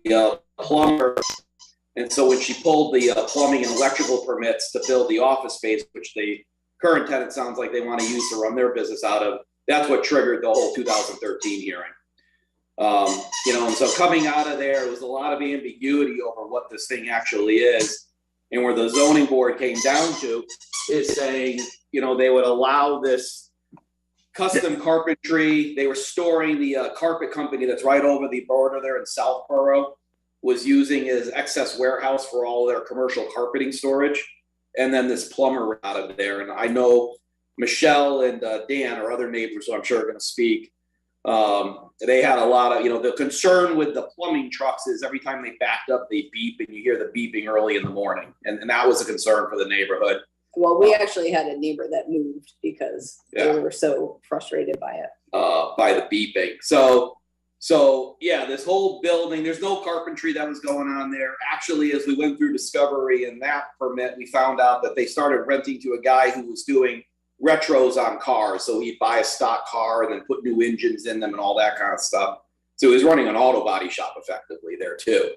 the plumber, and so when she pulled the plumbing and electrical permits to build the office space, which the current tenant sounds like they want to use to run their business out of, that's what triggered the whole 2013 hearing. You know, and so coming out of there was a lot of ambiguity over what this thing actually is. And where the zoning board came down to is saying, you know, they would allow this custom carpentry. They were storing the carpet company that's right over the border there in Southborough. was using as excess warehouse for all their commercial carpeting storage. And then this plumber ran out of there. And I know Michelle and Dan, or other neighbors who I'm sure are going to speak, they had a lot of, the concern with the plumbing trucks is every time they backed up, they beep, and you hear the beeping early in the morning. And that was a concern for the neighborhood. Well, we actually had a neighbor that moved because they were so frustrated by it. By the beeping. So yeah, this whole building, there's no carpentry that was going on there. Actually, as we went through discovery and that permit, we found out that they started renting to a guy who was doing retros on cars. So he'd buy a stock car and then put new engines in them and all that kind of stuff. So he was running an auto body shop effectively there too.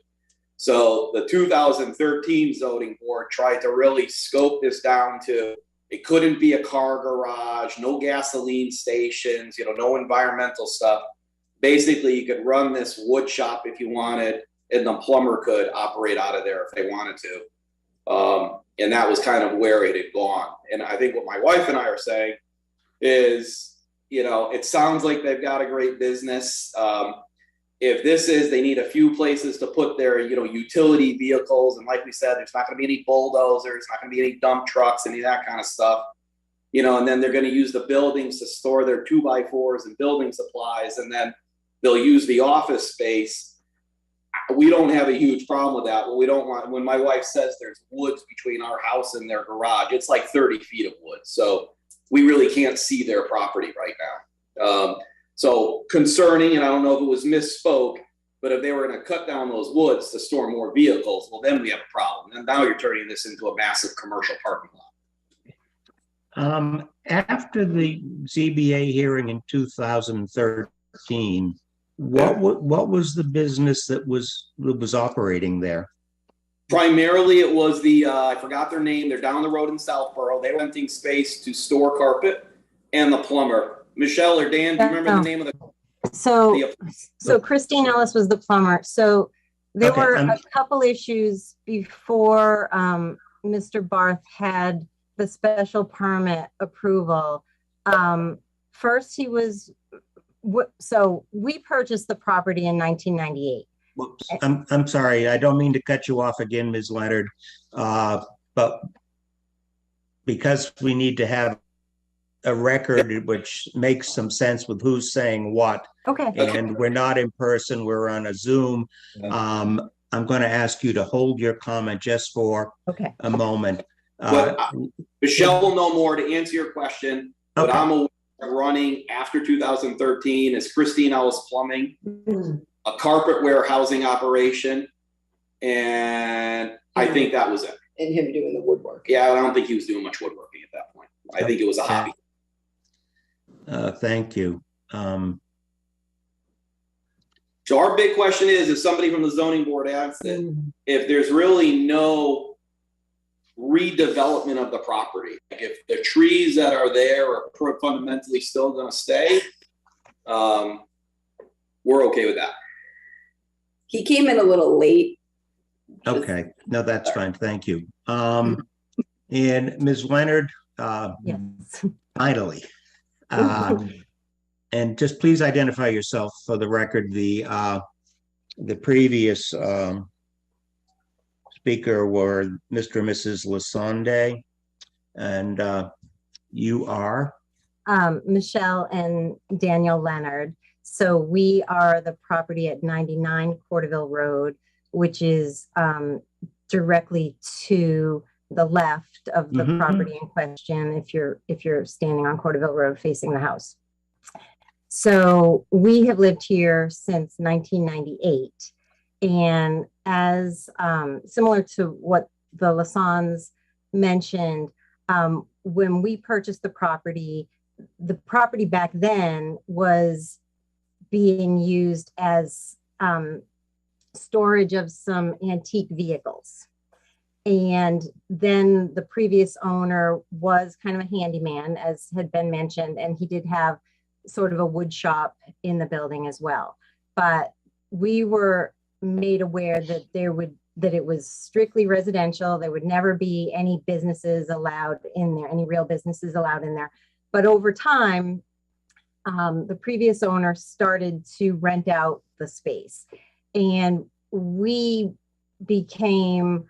So the 2013 zoning board tried to really scope this down to, it couldn't be a car garage, no gasoline stations, no environmental stuff. Basically, you could run this wood shop if you wanted, and the plumber could operate out of there if they wanted to. And that was kind of where it had gone. And I think what my wife and I are saying is, it sounds like they've got a great business. If this is, they need a few places to put their, utility vehicles. And like we said, there's not going to be any bulldozers, not going to be any dump trucks, any of that kind of stuff. And then they're going to use the buildings to store their 2x4s and building supplies. And then they'll use the office space. We don't have a huge problem with that. What we don't want, when my wife says there's woods between our house and their garage, it's like 30 feet of wood. So we really can't see their property right now. So concerning, and I don't know if it was misspoke, but if they were going to cut down those woods to store more vehicles, well, then we have a problem. And now you're turning this into a massive commercial parking lot. After the ZBA hearing in 2013, what was the business that was operating there? Primarily, it was the I forgot their name. They're down the road in Southborough. They were renting space to store carpet, and the plumber. Michelle or Dan, do you remember the name of the? So Christine Ellis was the plumber. So there were a couple issues before Mr. Barth had the special permit approval. First, so we purchased the property in 1998. Whoops. I'm sorry. I don't mean to cut you off again, Ms. Leonard, but because we need to have a record which makes some sense with who's saying what. Okay. And we're not in person. We're on a Zoom. I'm going to ask you to hold your comment just for a moment. Michelle will know more to answer your question. But I'm running after 2013 is Christine Ellis Plumbing, a carpet warehousing operation, and I think that was it. And him doing the woodwork. Yeah, I don't think he was doing much woodworking at that point. I think it was a hobby. Thank you. So our big question is, if somebody from the zoning board asks it, if there's really no redevelopment of the property, like if the trees that are there are fundamentally still going to stay, we're okay with that. He came in a little late. Okay, no, that's fine. Thank you. And Ms. Leonard, Yes. finally, and just please identify yourself for the record. The previous speaker were Mr. and Mrs. Lasonde, and you are? Michelle and Daniel Leonard. So we are the property at 99 Porterville Road, which is directly to the left of the property in question if you're standing on Porterville Road facing the house. So we have lived here since 1998. And as similar to what the Lasons mentioned, when we purchased the property back then was being used as storage of some antique vehicles. And then the previous owner was kind of a handyman, as had been mentioned, and he did have sort of a wood shop in the building as well. But we were made aware that that it was strictly residential. There would never be any businesses allowed in there, any real businesses allowed in there. But over time, the previous owner started to rent out the space. And we became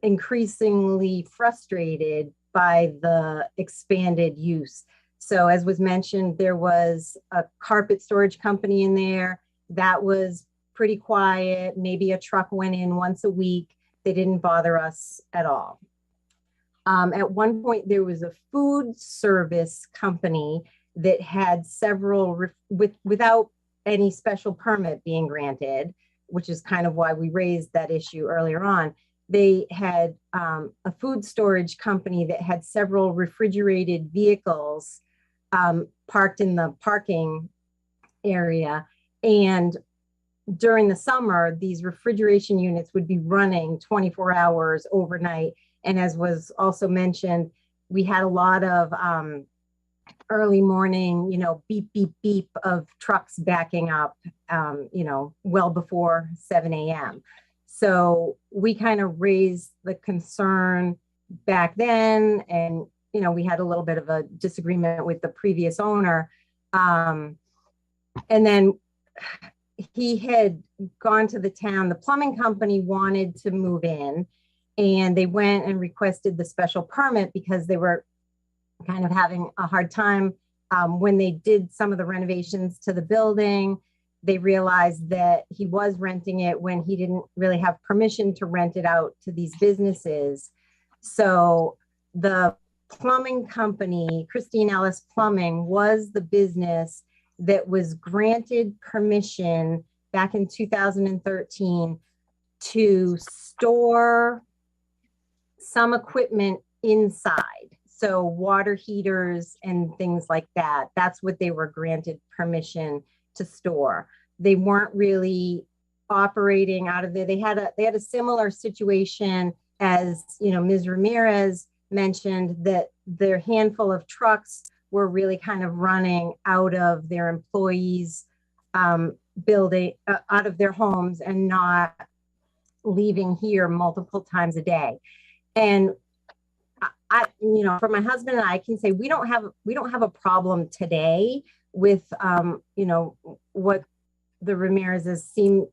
increasingly frustrated by the expanded use. So as was mentioned, there was a carpet storage company in there that was pretty quiet. Maybe a truck went in once a week. They didn't bother us at all. At one point, there was a food service company that had several, without any special permit being granted, which is kind of why we raised that issue earlier on. They had a food storage company that had several refrigerated vehicles parked in the parking area. And during the summer, these refrigeration units would be running 24 hours overnight. And as was also mentioned, we had a lot of early morning, beep, beep, beep of trucks backing up, well before 7 a.m. So we kind of raised the concern back then. And, we had a little bit of a disagreement with the previous owner. And then he had gone to the town. The plumbing company wanted to move in, and they went and requested the special permit because they were kind of having a hard time. When they did some of the renovations to the building, they realized that he was renting it when he didn't really have permission to rent it out to these businesses. So the plumbing company, Christine Ellis Plumbing, was the business that was granted permission back in 2013 to store some equipment inside. So water heaters and things like that. That's what they were granted permission to store. They weren't really operating out of there. They had a similar situation as, Ms. Ramirez mentioned, that their handful of trucks were really kind of running out of their employees' building, out of their homes, and not leaving here multiple times a day. And I, for my husband and I can say we don't have a problem today with what the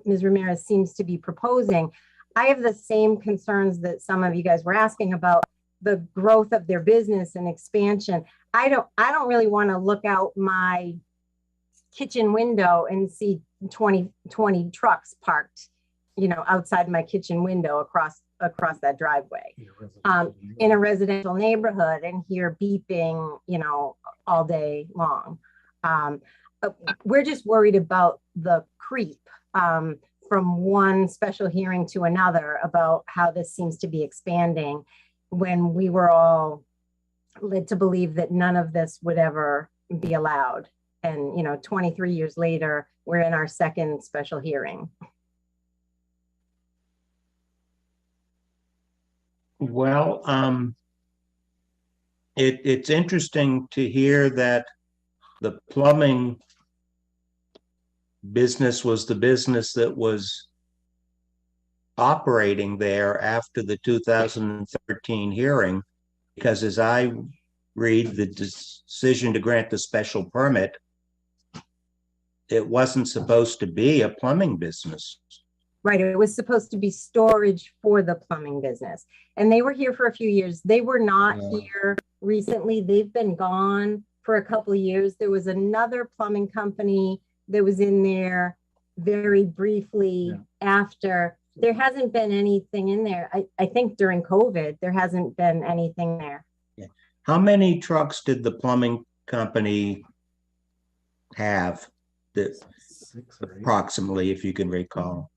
Ms. Ramirez seems to be proposing. I have the same concerns that some of you guys were asking about the growth of their business and expansion. I don't really want to look out my kitchen window and see 20 trucks parked, outside my kitchen window across that driveway, in a residential neighborhood, and hear beeping, all day long. We're just worried about the creep from one special hearing to another about how this seems to be expanding, when we were all led to believe that none of this would ever be allowed. And, 23 years later, we're in our second special hearing. Well, it's interesting to hear that the plumbing business was the business that was operating there after the 2013 hearing, because as I read the decision to grant the special permit, it wasn't supposed to be a plumbing business. Right, it was supposed to be storage for the plumbing business. And they were here for a few years. They were not here recently. They've been gone for a couple of years. There was another plumbing company that was in there very briefly after. There hasn't been anything in there. I think during COVID, there hasn't been anything there. Yeah. How many trucks did the plumbing company have? Approximately, if you can recall.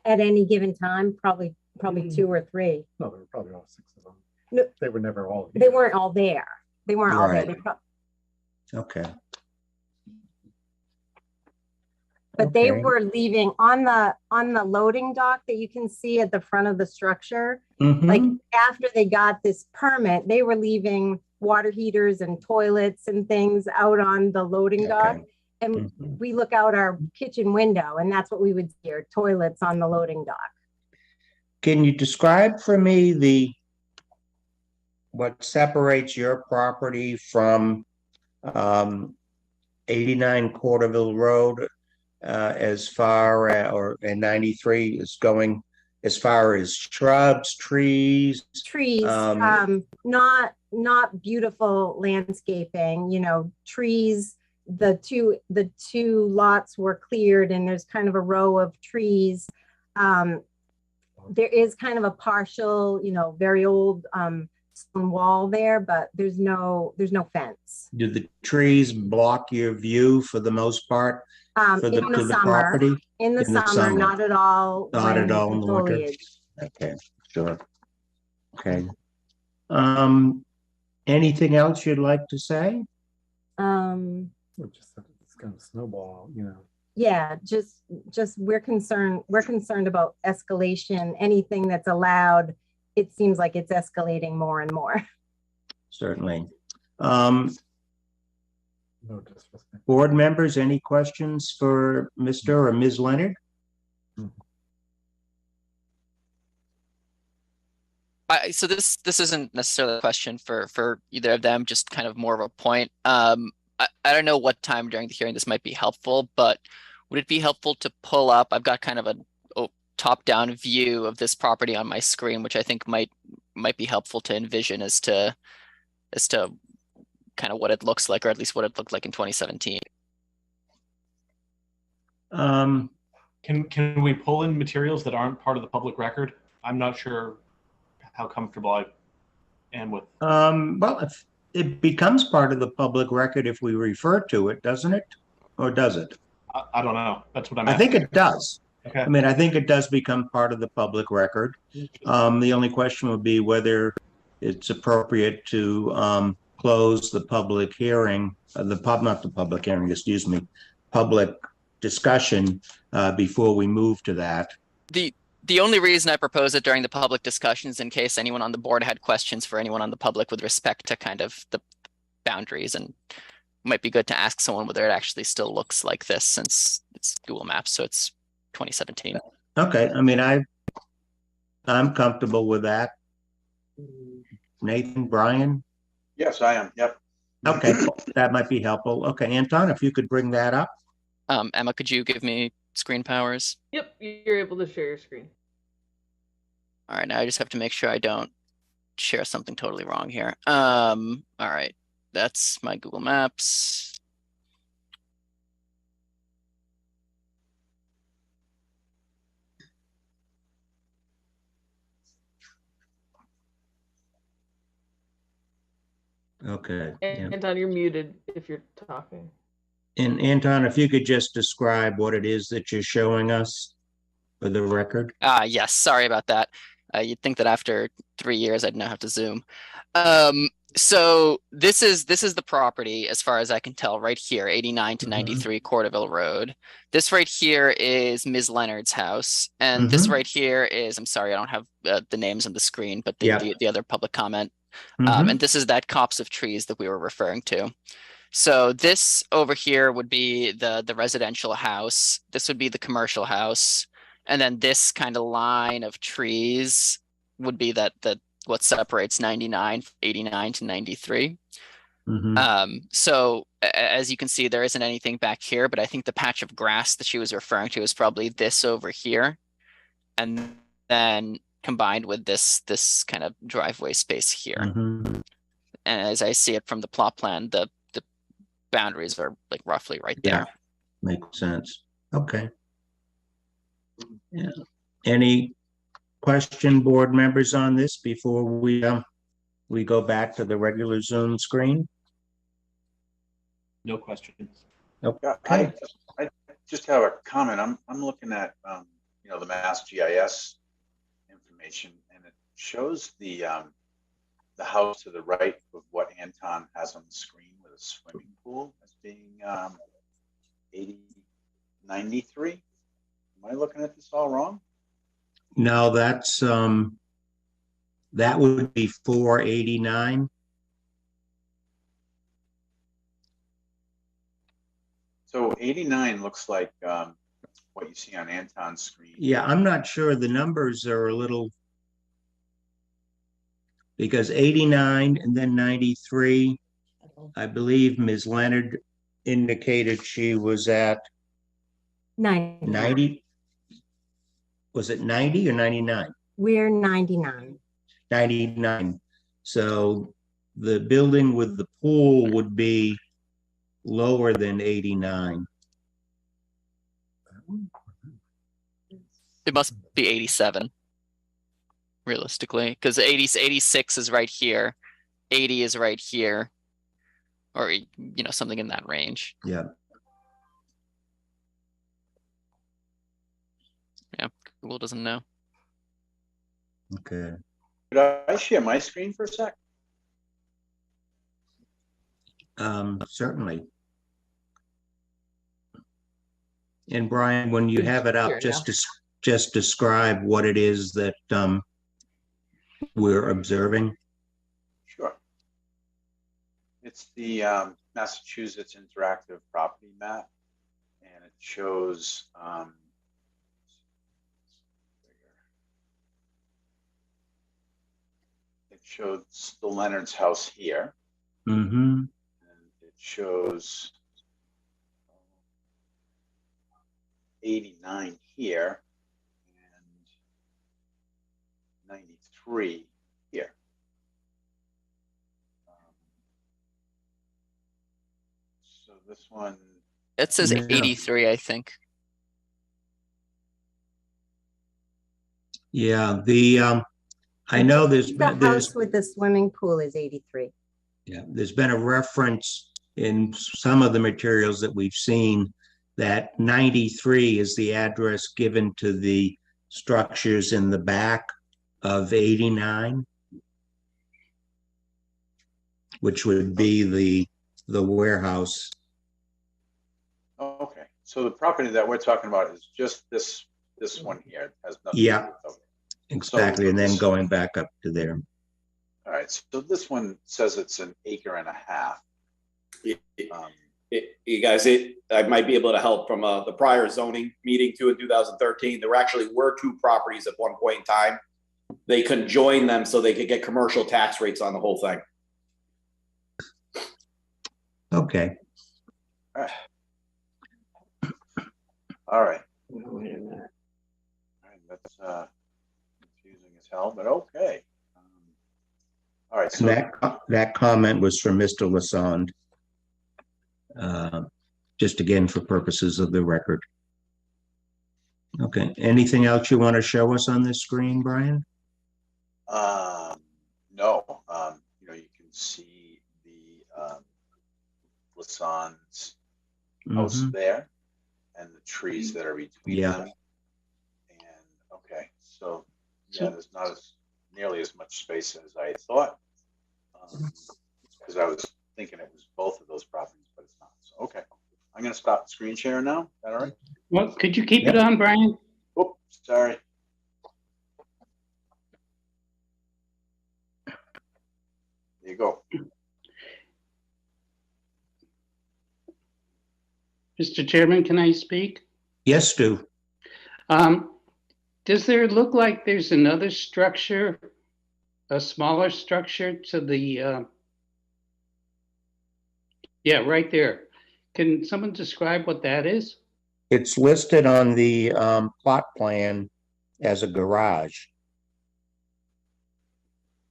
At any given time, probably 2 or 3. No, there were probably all 6 of them. No, they were never all here. They weren't all there. They weren't all there. Okay. But they were leaving on the loading dock that you can see at the front of the structure. Like after they got this permit, they were leaving water heaters and toilets and things out on the loading dock. And we look out our kitchen window, and that's what we would see, are toilets on the loading dock. Can you describe for me what separates your property from 89 Corderville Road? as far and 93 is going as far as shrubs, trees. Trees, not beautiful landscaping, you know, trees. The two lots were cleared and there's kind of a row of trees. There is kind of a partial, you know, very old stone wall there, but there's no fence. Do the trees block your view for the most part? In the summer, property? in the summer, not at all. Not at all in the winter. Foliage. Okay, sure. Okay. Anything else you'd like to say? Just that it's going to snowball, you know. Yeah, just we're concerned about escalation. Anything that's allowed, it seems like it's escalating more and more. Certainly. No disrespect. Board members, any questions for Mr. or Ms. Leonard? So this isn't necessarily a question for either of them, just kind of more of a point. I don't know what time during the hearing this might be helpful, but would it be helpful to pull up? I've got kind of a top-down view of this property on my screen, which I think might be helpful to envision as to kind of what it looks like, or at least what it looked like in 2017. Can we pull in materials that aren't part of the public record? I'm not sure how comfortable I am with. Well, if it becomes part of the public record if we refer to it, doesn't it? Or does it? I don't know. That's what I'm I asking. think it does. Okay. I mean, I think it does become part of the public record. The only question would be whether it's appropriate to close the public hearing, not the public hearing, excuse me, public discussion before we move to that. The only reason I propose it during the public discussions in case anyone on the board had questions for anyone on the public with respect to kind of the boundaries, and it might be good to ask someone whether it actually still looks like this since it's Google Maps, so it's 2017. Okay, I mean, I'm comfortable with that. Nathan, Brian? Yes, I am. Yep. Okay, that might be helpful. Okay, Anton, if you could bring that up. Emma, could you give me screen powers? Yep, you're able to share your screen. All right, now I just have to make sure I don't share something totally wrong here. All right, that's my Google Maps. Okay. Anton, you're muted if you're talking. And Anton, if you could just describe what it is that you're showing us for the record. Yes, sorry about that. You'd think that after 3 years, I'd now have to zoom. So this is the property, as far as I can tell, right here, 89 to 93 Corderville Road. This right here is Ms. Leonard's house. And this right here is, I'm sorry, I don't have the names on the screen, but the other public comment. And this is that copse of trees that we were referring to. So this over here would be the residential house. This would be the commercial house. And then this kind of line of trees would be what separates 89 to 93. So as you can see, there isn't anything back here, but I think the patch of grass that she was referring to is probably this over here. And then combined with this kind of driveway space here. And as I see it from the plot plan, the boundaries are like roughly right there. Makes sense. Okay. Yeah. Any question, board members, on this before we go back to the regular Zoom screen? No questions. Okay. Yeah, I just have a comment. I'm looking at the Mass GIS information, and it shows the house to the right of what Anton has on the screen with a swimming pool as being 93. Am I looking at this all wrong? No, that's that would be 489. So 89 looks like what you see on Anton's screen. Yeah, I'm not sure. The numbers are a little, because 89 and then 93, I believe Ms. Leonard indicated she was at 90? Was it 90 or 99? We're 99. 99. So the building with the pool would be lower than 89. It must be 87, realistically, because 86 is right here, 80 is right here, or something in that range. Yeah. Yeah, Google doesn't know. Okay. Could I share my screen for a sec? Certainly. And Brian, when you have it up, just describe what it is that we're observing. Sure. It's the Massachusetts Interactive Property Map, and it shows the Leonard's house here. Mm-hmm. And it shows 89 here and 93 here. So this one. It says Yeah. 83, I think. Yeah, I know The house with the swimming pool is 83. Yeah, there's been a reference in some of the materials that we've seen that 93 is the address given to the structures in the back of 89, which would be the warehouse. Oh, okay, so the property that we're talking about is just this one here. It has nothing Yeah, to do with it. exactly, So and then this- going back up to there. All right, so this one says it's an acre and a half. You guys, I might be able to help from the prior zoning meeting too in 2013. There actually were two properties at one point in time. They conjoined them so they could get commercial tax rates on the whole thing. Okay. All right. Wait a minute. All right, that's confusing as hell, but okay. All right, so That comment was from Mr. Lassonde. Just again for purposes of the record. Okay, anything else you want to show us on this screen, Brian? no, you can see the Lassonde's house Mhm. there and the trees that are between Yeah. them. And okay, so yeah, there's not nearly as much space as I thought, because I was thinking it was both of those properties, but it's not. So okay, I'm going to stop the screen share now. Is that all right? Well, could you keep it on, Brian? Oh, sorry. There you go. Mr. Chairman, can I speak? Yes, Stu. Does there look like there's another structure, a smaller structure to the, yeah, right there. Can someone describe what that is? It's listed on the plot plan as a garage.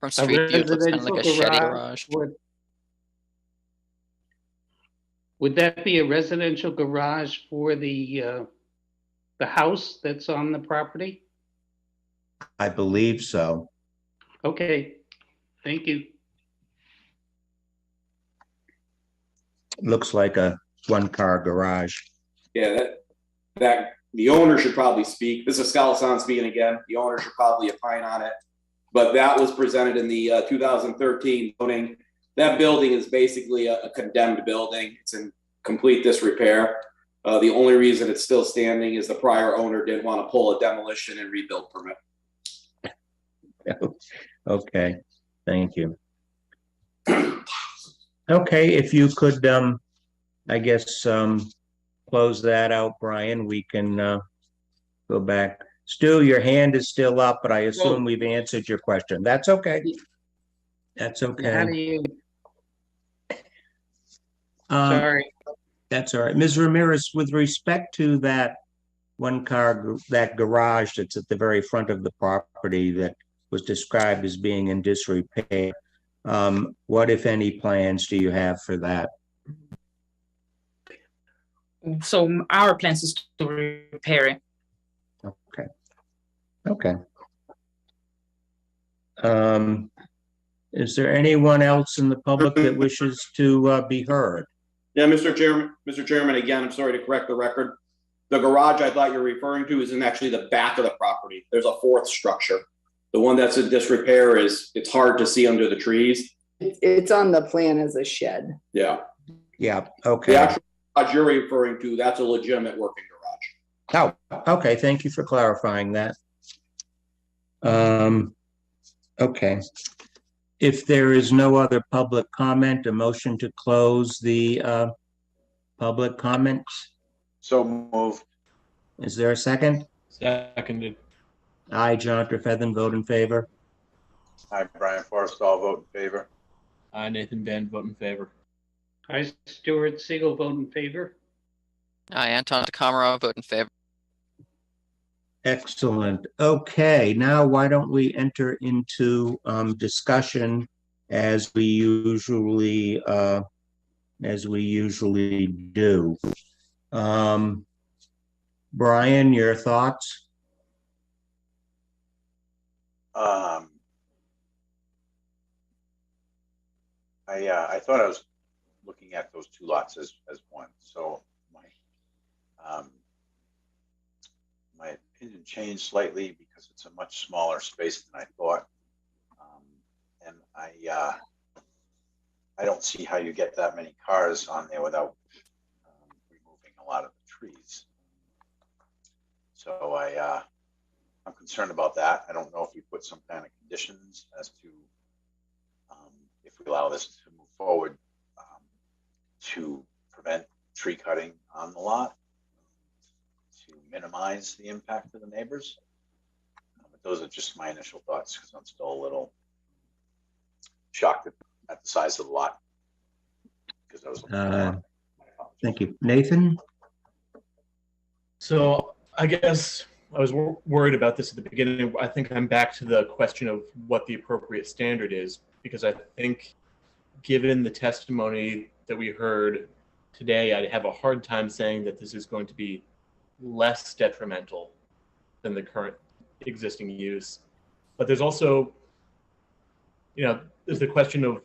From street view, it looks kind of like a shed garage. Would that be a residential garage for the house that's on the property? I believe so. Okay, thank you. Looks like a one-car garage. Yeah, that the owner should probably speak. This is Scalasan speaking again. The owner should probably opine on it. But that was presented in the 2013 zoning. That building is basically a condemned building. It's in complete disrepair. The only reason it's still standing is the prior owner didn't want to pull a demolition and rebuild permit. Okay, thank you. Okay, if you could, I guess, close that out, Brian, we can go back. Stu, your hand is still up, but I assume we've answered your question. That's okay. That's okay. How do you? Um, Sorry. That's all right. Ms. Ramirez, with respect to that that garage that's at the very front of the property that was described as being in disrepair. What, if any, plans do you have for that? So our plans is to repair it. Okay. Okay. Is there anyone else in the public that wishes to be heard? Yeah, Mr. Chairman, again, I'm sorry to correct the record. The garage I thought you're referring to is in actually the back of the property. There's a fourth structure. The one that's in disrepair it's hard to see under the trees. It's on the plan as a shed. Yeah. Yeah, okay. The actual garage you're referring to, that's a legitimate working garage. Oh, okay, thank you for clarifying that. Okay. If there is no other public comment, a motion to close the public comments. So moved. Is there a second? Seconded. Aye, John Trefethan, vote in favor. Hi, Brian Forrestall, vote in favor. I, Nathan Band, vote in favor. I, Stuart Siegel, vote in favor. I, Anton Takamaro, vote in favor. Excellent. Okay, now why don't we enter into discussion as we usually do. Brian, your thoughts? I thought I was looking at those two lots as one. So my opinion changed slightly because it's a much smaller space than I thought. And I don't see how you get that many cars on there without removing a lot of the trees. So I'm concerned about that. I don't know if we put some kind of conditions as to if we allow this to move forward to prevent tree cutting on the lot, to minimize the impact to the neighbors. But those are just my initial thoughts because I'm still a little shocked at the size of the lot. Because I was thank you. Nathan? So I guess I was worried about this at the beginning. I think I'm back to the question of what the appropriate standard is, because I think given the testimony that we heard today, I'd have a hard time saying that this is going to be less detrimental than the current existing use. But there's also, there's the question of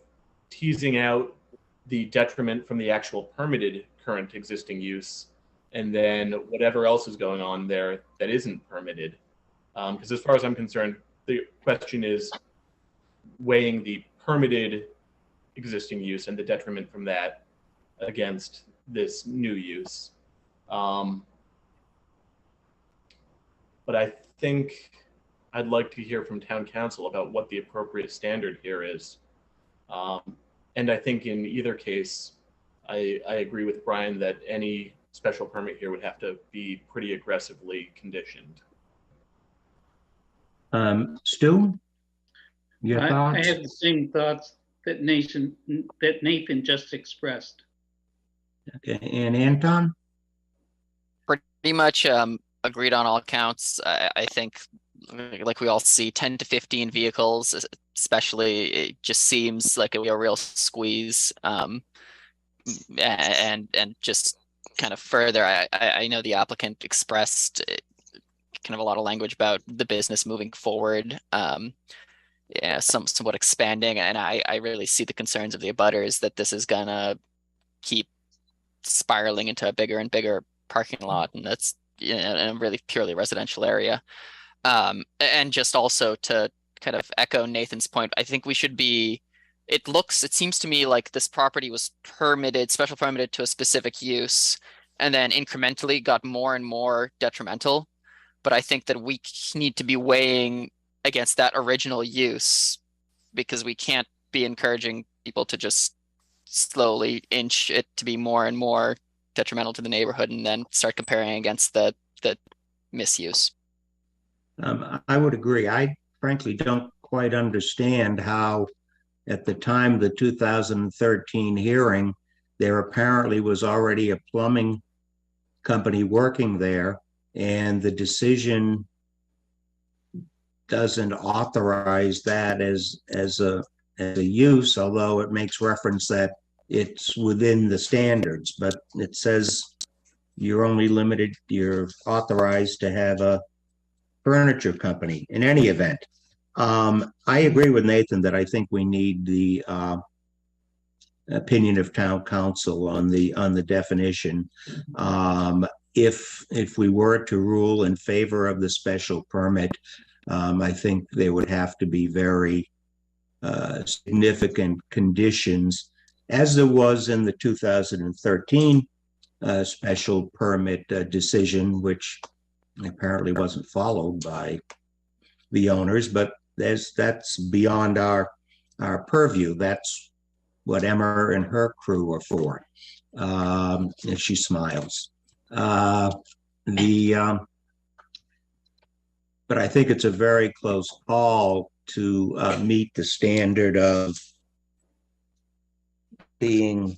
teasing out the detriment from the actual permitted current existing use, and then whatever else is going on there that isn't permitted. Because as far as I'm concerned, the question is weighing the permitted existing use and the detriment from that against this new use. But I think I'd like to hear from town council about what the appropriate standard here is. And I think in either case, I agree with Brian that any special permit here would have to be pretty aggressively conditioned. Stu, your thoughts? I have the same thoughts that Nathan just expressed. Okay, and Anton? Pretty much agreed on all counts. I think, like we all see, 10 to 15 vehicles, especially, it just seems like a real squeeze. And just kind of further, I know the applicant expressed kind of a lot of language about the business moving forward, somewhat expanding, and I really see the concerns of the abutters that this is gonna keep spiraling into a bigger and bigger parking lot, and that's in a really purely residential area. And just also to kind of echo Nathan's point, I think we should be, it seems to me like this property was special permitted to a specific use, and then incrementally got more and more detrimental. But I think that we need to be weighing against that original use, because we can't be encouraging people to just slowly inch it to be more and more detrimental to the neighborhood and then start comparing against the misuse. I would agree. I frankly don't quite understand how at the time of the 2013 hearing, there apparently was already a plumbing company working there, and the decision doesn't authorize that as a use, although it makes reference that it's within the standards, but it says you're authorized to have a furniture company in any event. I agree with Nathan that I think we need the opinion of town council on the definition. If we were to rule in favor of the special permit, I think there would have to be very significant conditions, as there was in the 2013 special permit decision, which apparently wasn't followed by the owners, but that's beyond our purview. That's what Emma and her crew are for. And she smiles. But I think it's a very close call to meet the standard of being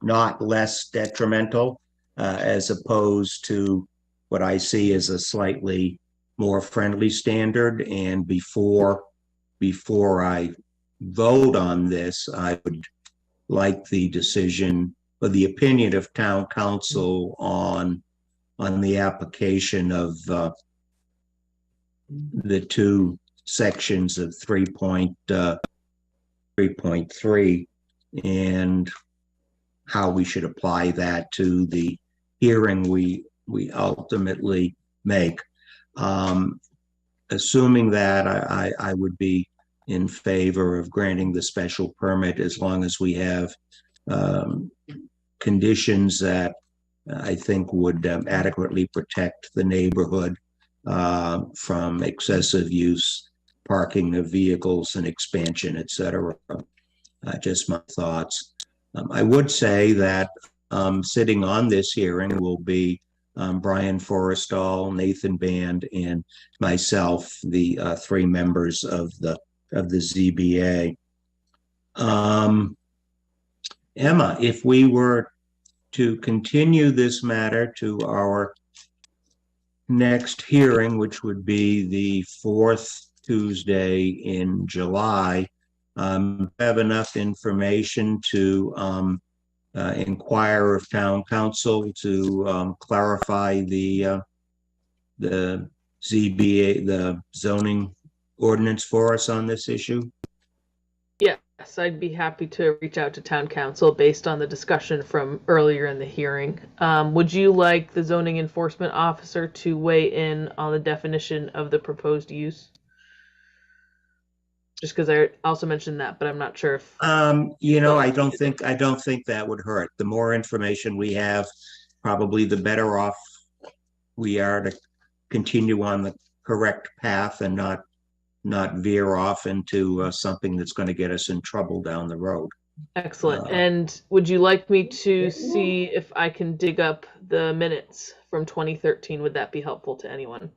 not less detrimental, as opposed to what I see as a slightly more friendly standard. And before I vote on this, I would like the decision or the opinion of town council on the application of the two sections of 3.3 and how we should apply that to the hearing we ultimately make. Assuming that, I would be in favor of granting the special permit as long as we have conditions that I think would adequately protect the neighborhood from excessive use, parking of vehicles and expansion, et cetera. Just my thoughts. I would say that sitting on this hearing will be Brian Forrestal, Nathan Band, and myself, the three members of the ZBA. Emma, if we were to continue this matter to our next hearing, which would be the fourth Tuesday in July, have enough information to inquire of town council to clarify the ZBA, the zoning ordinance for us on this issue? Yes, I'd be happy to reach out to town council based on the discussion from earlier in the hearing. Would you like the zoning enforcement officer to weigh in on the definition of the proposed use? Just because I also mentioned that, but I'm not sure if you know, I don't think that would hurt. The more information we have, probably the better off we are to continue on the correct path and not veer off into something that's going to get us in trouble down the road. Excellent. And would you like me to see if I can dig up the minutes from 2013? Would that be helpful to anyone?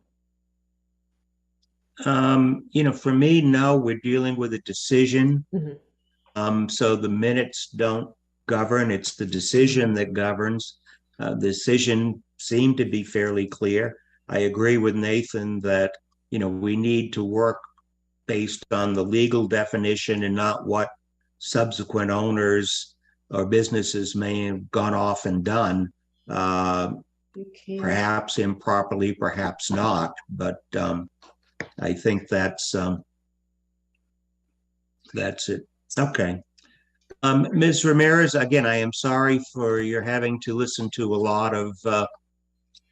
You know, for me, no, we're dealing with a decision. Mm-hmm. So the minutes don't govern. It's the decision that governs. The decision seemed to be fairly clear. I agree with Nathan that, you know, we need to work based on the legal definition and not what subsequent owners or businesses may have gone off and done, perhaps improperly, perhaps not, but I think that's it. Okay. Ms. Ramirez, again, I am sorry for your having to listen to a lot of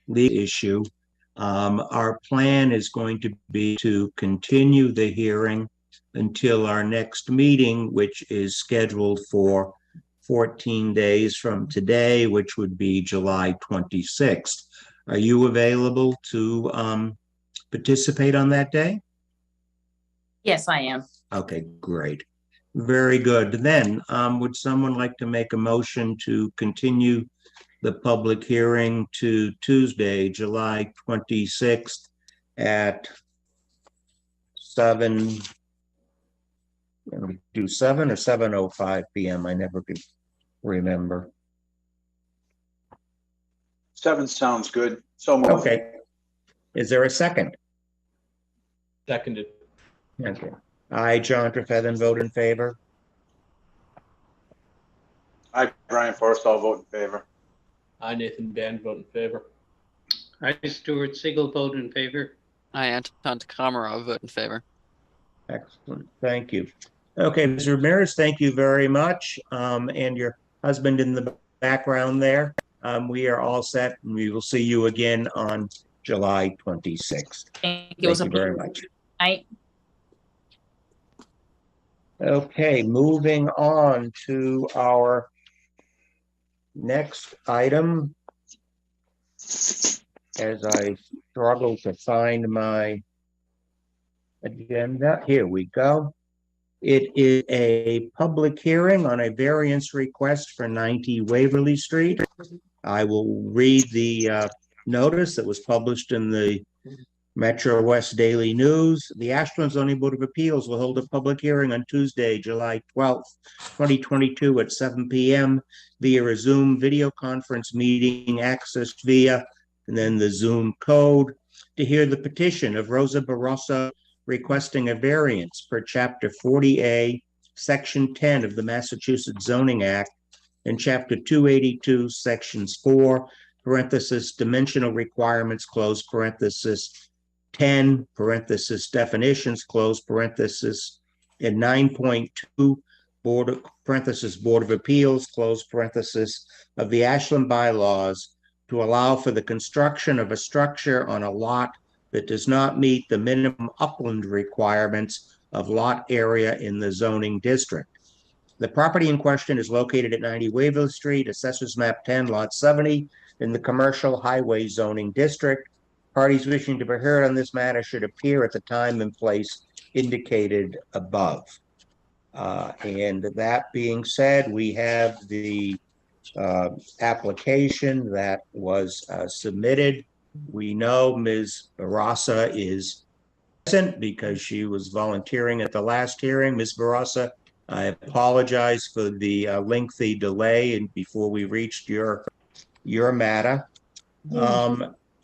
legal issue. Our plan is going to be to continue the hearing until our next meeting, which is scheduled for 14 days from today, which would be July 26th. Are you available to participate on that day? Yes, I am. Okay, great. Very good. Then, would someone like to make a motion to continue the public hearing to Tuesday, July 26th at 7 or 7:05 p.m.? I never can remember. 7 sounds good. So moved. Okay. Is there a second? Seconded. Okay. I, John Trefethen, vote in favor. I, Brian Forrestall, vote in favor. I, Nathan Band, vote in favor. I, Stuart Siegel, vote in favor. I, Anton Takamara, vote in favor. Excellent. Thank you. Okay, Ms. Ramirez, thank you very much. And your husband in the background there. We are all set, and we will see you again on July 26th. Thank you. Thank you very much. Night. Okay, moving on to our next item. As I struggle to find my agenda, here we go. It is a public hearing on a variance request for 90 Waverly Street. I will read the notice that was published in the Metro West Daily News. The Ashland Zoning Board of Appeals will hold a public hearing on Tuesday, July 12th, 2022 at 7 p.m. via a Zoom video conference meeting accessed via, and then the Zoom code, to hear the petition of Rosa Barroso requesting a variance per Chapter 40A, Section 10 of the Massachusetts Zoning Act, and Chapter 282, Sections 4, parenthesis, dimensional requirements, close parenthesis, 10, parenthesis, definitions, close parenthesis, and 9.2, Board of Appeals, close parenthesis, of the Ashland bylaws to allow for the construction of a structure on a lot that does not meet the minimum upland requirements of lot area in the zoning district. The property in question is located at 90 Waverly Street, Assessors Map 10, Lot 70, in the Commercial Highway Zoning District. Parties wishing to be heard on this matter should appear at the time and place indicated above. And that being said, we have the application that was submitted. We know Ms. Barroso is present because she was volunteering at the last hearing. Ms. Barroso, I apologize for the lengthy delay and before we reached your matter.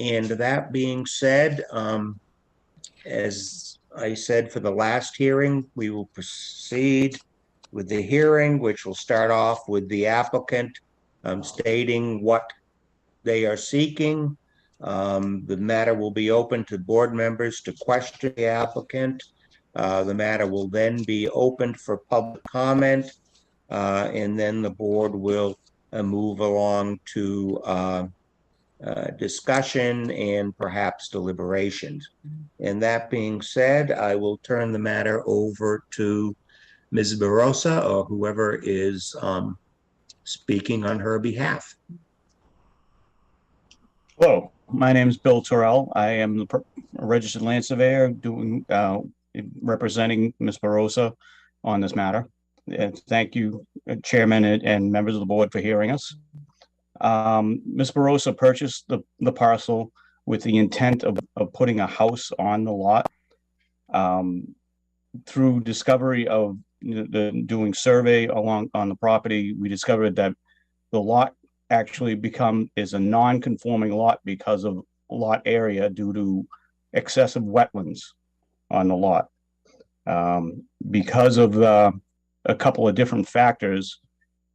And that being said, as I said for the last hearing, we will proceed with the hearing, which will start off with the applicant stating what they are seeking. The matter will be open to board members to question the applicant. The matter will then be opened for public comment, and then the board will move along to discussion and perhaps deliberations. And that being said, I will turn the matter over to Ms. Barroso or whoever is speaking on her behalf. Hello, my name is Bill Terrell. I am the registered land surveyor representing Ms. Barroso on this matter. Thank you, Chairman and members of the board, for hearing us. Ms. Barroso purchased the parcel with the intent of putting a house on the lot. Through discovery of doing survey on the property, we discovered that the lot actually is a non-conforming lot because of lot area due to excessive wetlands on the lot. Because of a couple of different factors,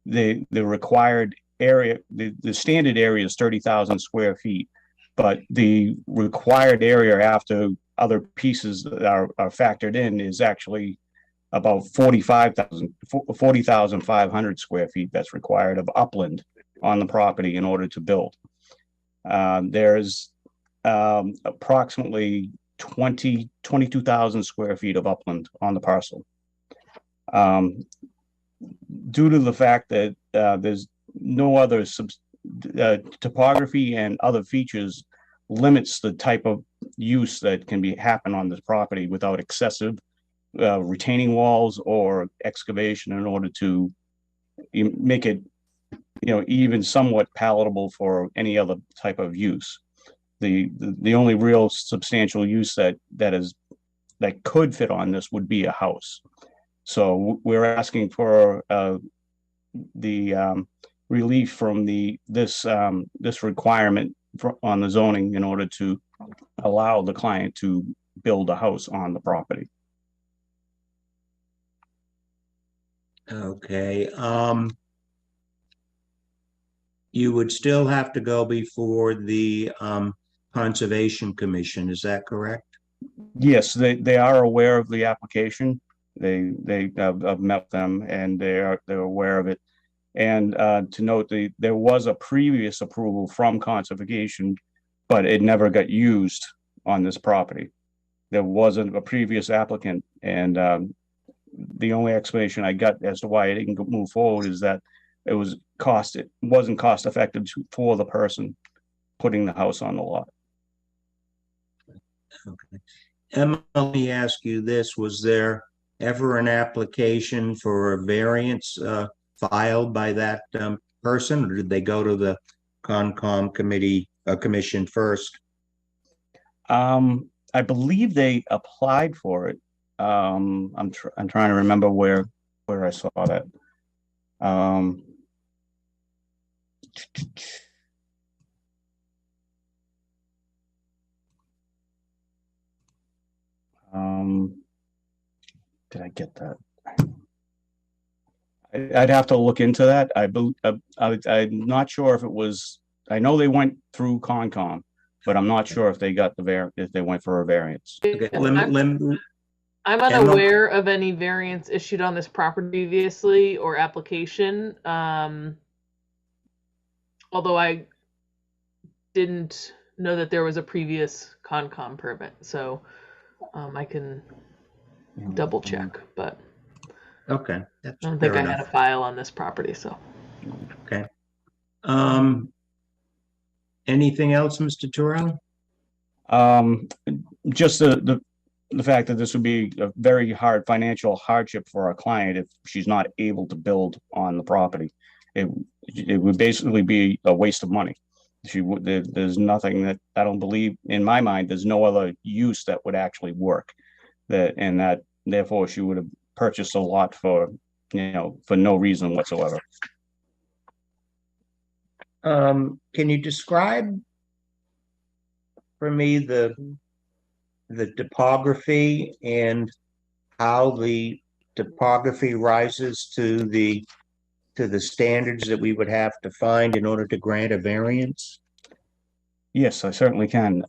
the required area, the standard area is 30,000 square feet, but the required area after other pieces that are factored in is actually about 40,500 square feet that's required of upland on the property in order to build. There's approximately 22,000 square feet of upland on the parcel. Due to the fact that there's no other topography and other features limits the type of use that can happen on this property without excessive retaining walls or excavation in order to make it, even somewhat palatable for any other type of use. The only real substantial use that could fit on this would be a house. So we're asking for the relief from this requirement on the zoning in order to allow the client to build a house on the property. Okay, you would still have to go before the Conservation Commission, is that correct? Yes, they are aware of the application. They have met them and they're aware of it. And to note, there was a previous approval from Conservation, but it never got used on this property. There wasn't a previous applicant, and the only explanation I got as to why it didn't move forward is that it wasn't cost effective for the person putting the house on the lot. Okay. Emma, let me ask you this, was there ever an application for a variance filed by that person, or did they go to the Concom commission first? I believe they applied for it. I'm trying to remember where I saw that. Did I get that? I'd have to look into that. I'm not sure if it was. I know they went through Concom, but I'm not sure if they got if they went for a variance. Okay, I'm unaware of any variance issued on this property previously or application. Although I didn't know that there was a previous Concom permit, so I can double check, but okay, I don't think I had a file on this property. So okay. Anything else, Mr. Terrell? Just the fact that this would be a very hard financial hardship for our client if she's not able to build on the property. It would basically be a waste of money. There's nothing that I don't believe, in my mind, there's no other use that would actually work. That therefore she would have purchased a lot for no reason whatsoever. Can you describe for me the topography and how the topography rises to the standards that we would have to find in order to grant a variance? Yes, I certainly can.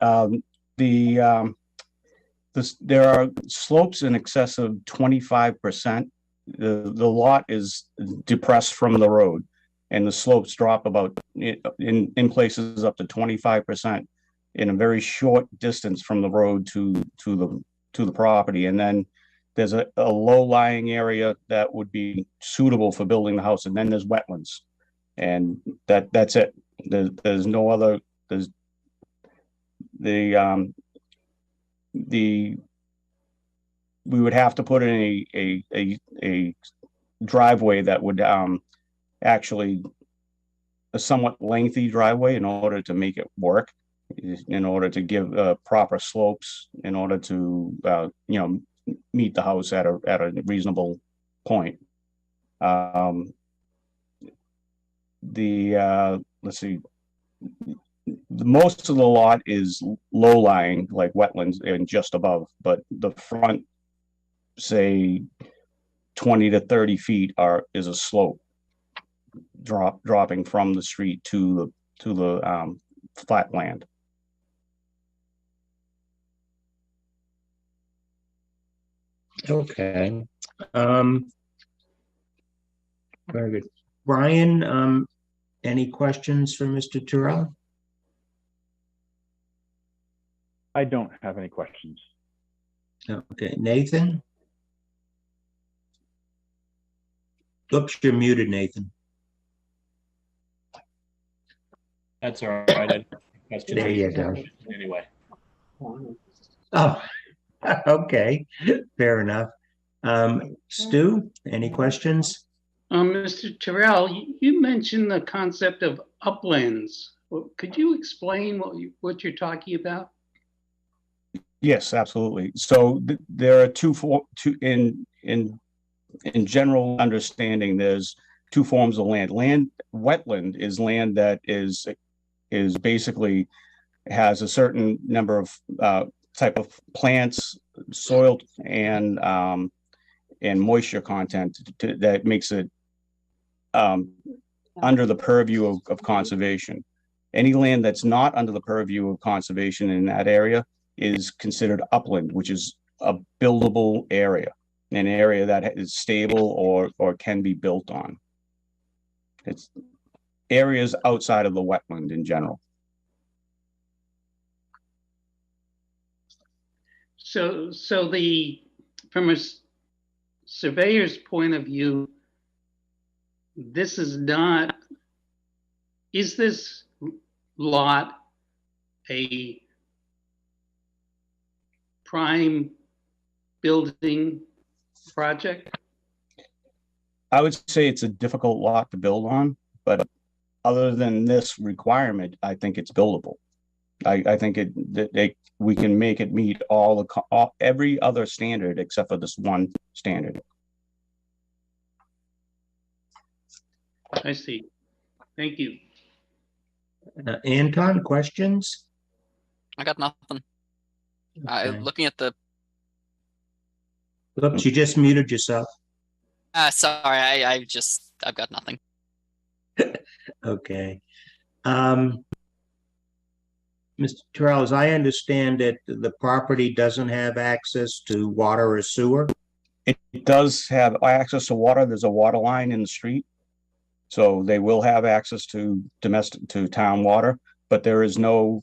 There are slopes in excess of 25%. The lot is depressed from the road, and the slopes drop about in places up to 25% in a very short distance from the road to the property. And then there's a low-lying area that would be suitable for building the house, and then there's wetlands, and that's it. There's no other. We would have to put in a driveway that would actually a somewhat lengthy driveway in order to make it work, in order to give proper slopes, in order to meet the house at a reasonable point. Let's see. Most of the lot is low-lying, like wetlands, and just above, but the front, say 20 to 30 feet, is a slope dropping from the street to the flat land. Okay. Very good. Brian, any questions for Mr. Terrell? I don't have any questions. Okay, Nathan? Oops, you're muted, Nathan. That's all right. There you go. Anyway. Oh, okay, fair enough. Stu, any questions? Mr. Terrell, you mentioned the concept of uplands. Could you explain what you're talking about? Yes, absolutely. So there are in general understanding, there's two forms of land. Wetland is land that is basically has a certain number of type of plants, soil, and moisture content that makes it under the purview of conservation. Any land that's not under the purview of conservation in that area is considered upland, which is a buildable area, an area that is stable or can be built on. It's areas outside of the wetland in general. So from a surveyor's point of view, this is not, is this lot a prime building project? I would say it's a difficult lot to build on, but other than this requirement, I think it's buildable. I think we can make it meet every other standard except for this one standard. I see. Thank you. Anton, questions? I got nothing. Okay. Looking at the. Oops, you just muted yourself. Sorry, I've got nothing. Okay. Mr. Terrell, as I understand it, the property doesn't have access to water or sewer? It does have access to water. There's a water line in the street. So they will have access to town water, but there is no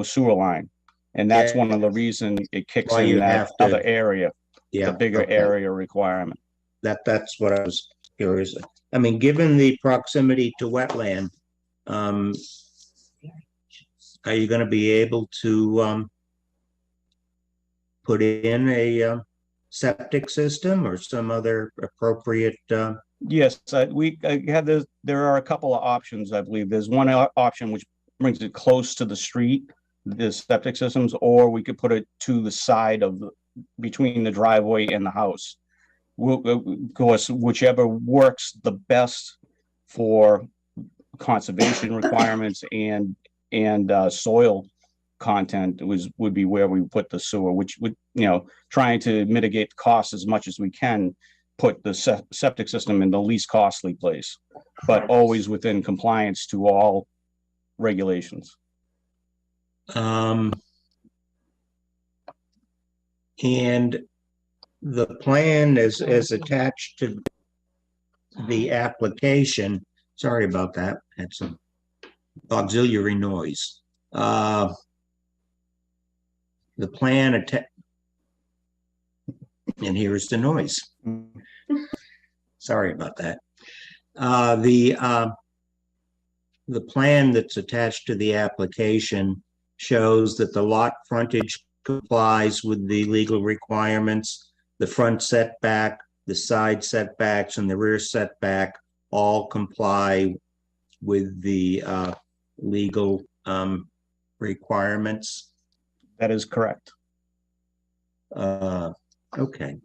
sewer line. And that's one of the reasons it kicks in that other area, the bigger area requirement. That's what I was curious. I mean, given the proximity to wetland, are you going to be able to put in a septic system or some other appropriate? Yes, there are a couple of options, I believe. There's one option which brings it close to the street, the septic systems, or we could put it to the side between the driveway and the house. Of course, whichever works the best for conservation requirements and soil content would be where we put the sewer, which would, trying to mitigate the costs as much as we can, put the septic system in the least costly place, but always within compliance to all regulations. And the plan is attached to the application. Sorry about that. Had some auxiliary noise. The plan and here's the noise. Sorry about that. The plan that's attached to the application shows that the lot frontage complies with the legal requirements. The front setback, the side setbacks, and the rear setback all comply with the legal requirements. That is correct. Okay.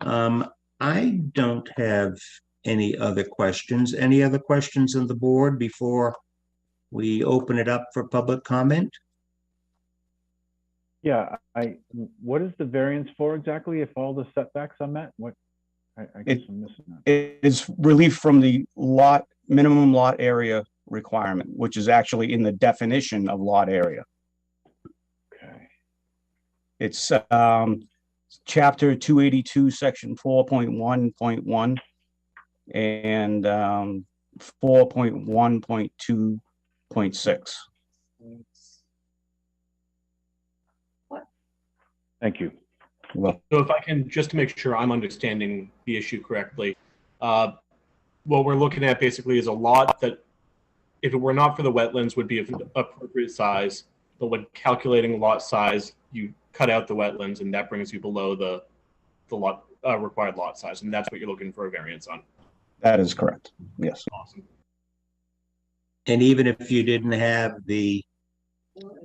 I don't have any other questions. Any other questions on the board before we open it up for public comment? Yeah, what is the variance for exactly if all the setbacks are met? I guess I'm missing that. It is relief from the minimum lot area requirement, which is actually in the definition of lot area. Okay. It's chapter 282, section 4.1.1 and 4.1.2.6. Thank you. Well, so if I can, just to make sure I'm understanding the issue correctly, what we're looking at basically is a lot that, if it were not for the wetlands, would be of appropriate size, but when calculating lot size, you cut out the wetlands, and that brings you below the lot required lot size, and that's what you're looking for a variance on. That is correct. Yes. Awesome. And even if you didn't have the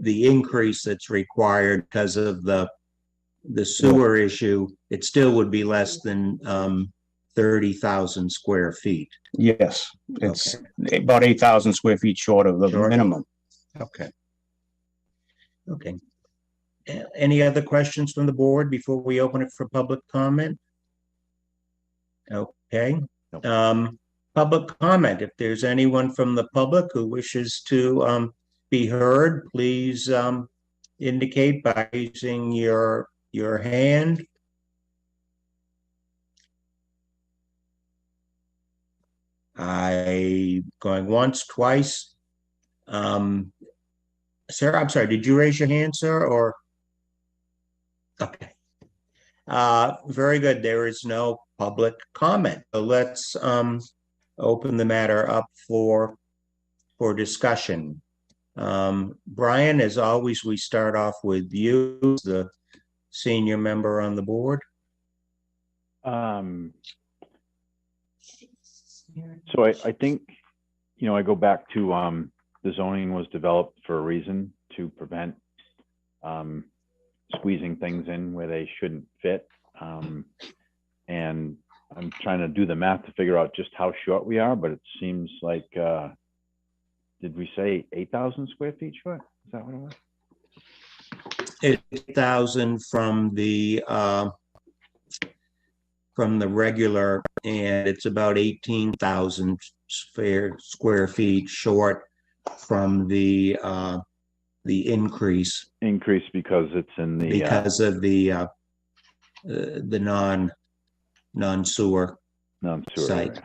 increase that's required because of the sewer issue, it still would be less than 30,000 square feet. Yes, it's about 8,000 square feet short of the minimum. Okay. Okay. Any other questions from the board before we open it for public comment? Okay. Public comment. If there's anyone from the public who wishes to be heard, please indicate by raising your hand. Going once, twice. Sarah, I'm sorry, did you raise your hand, sir, or? Okay. Very good. There is no public comment. So let's open the matter up for discussion. Brian, as always, we start off with you, the senior member on the board. So I think, you know, I go back to the zoning was developed for a reason, to prevent squeezing things in where they shouldn't fit. And I'm trying to do the math to figure out just how short we are, but it seems like, did we say 8,000 square feet short? Is that what it was? 8,000 from the regular, and it's about 18,000 square feet short from the increase. Increase because it's in the because of the non-sewer site.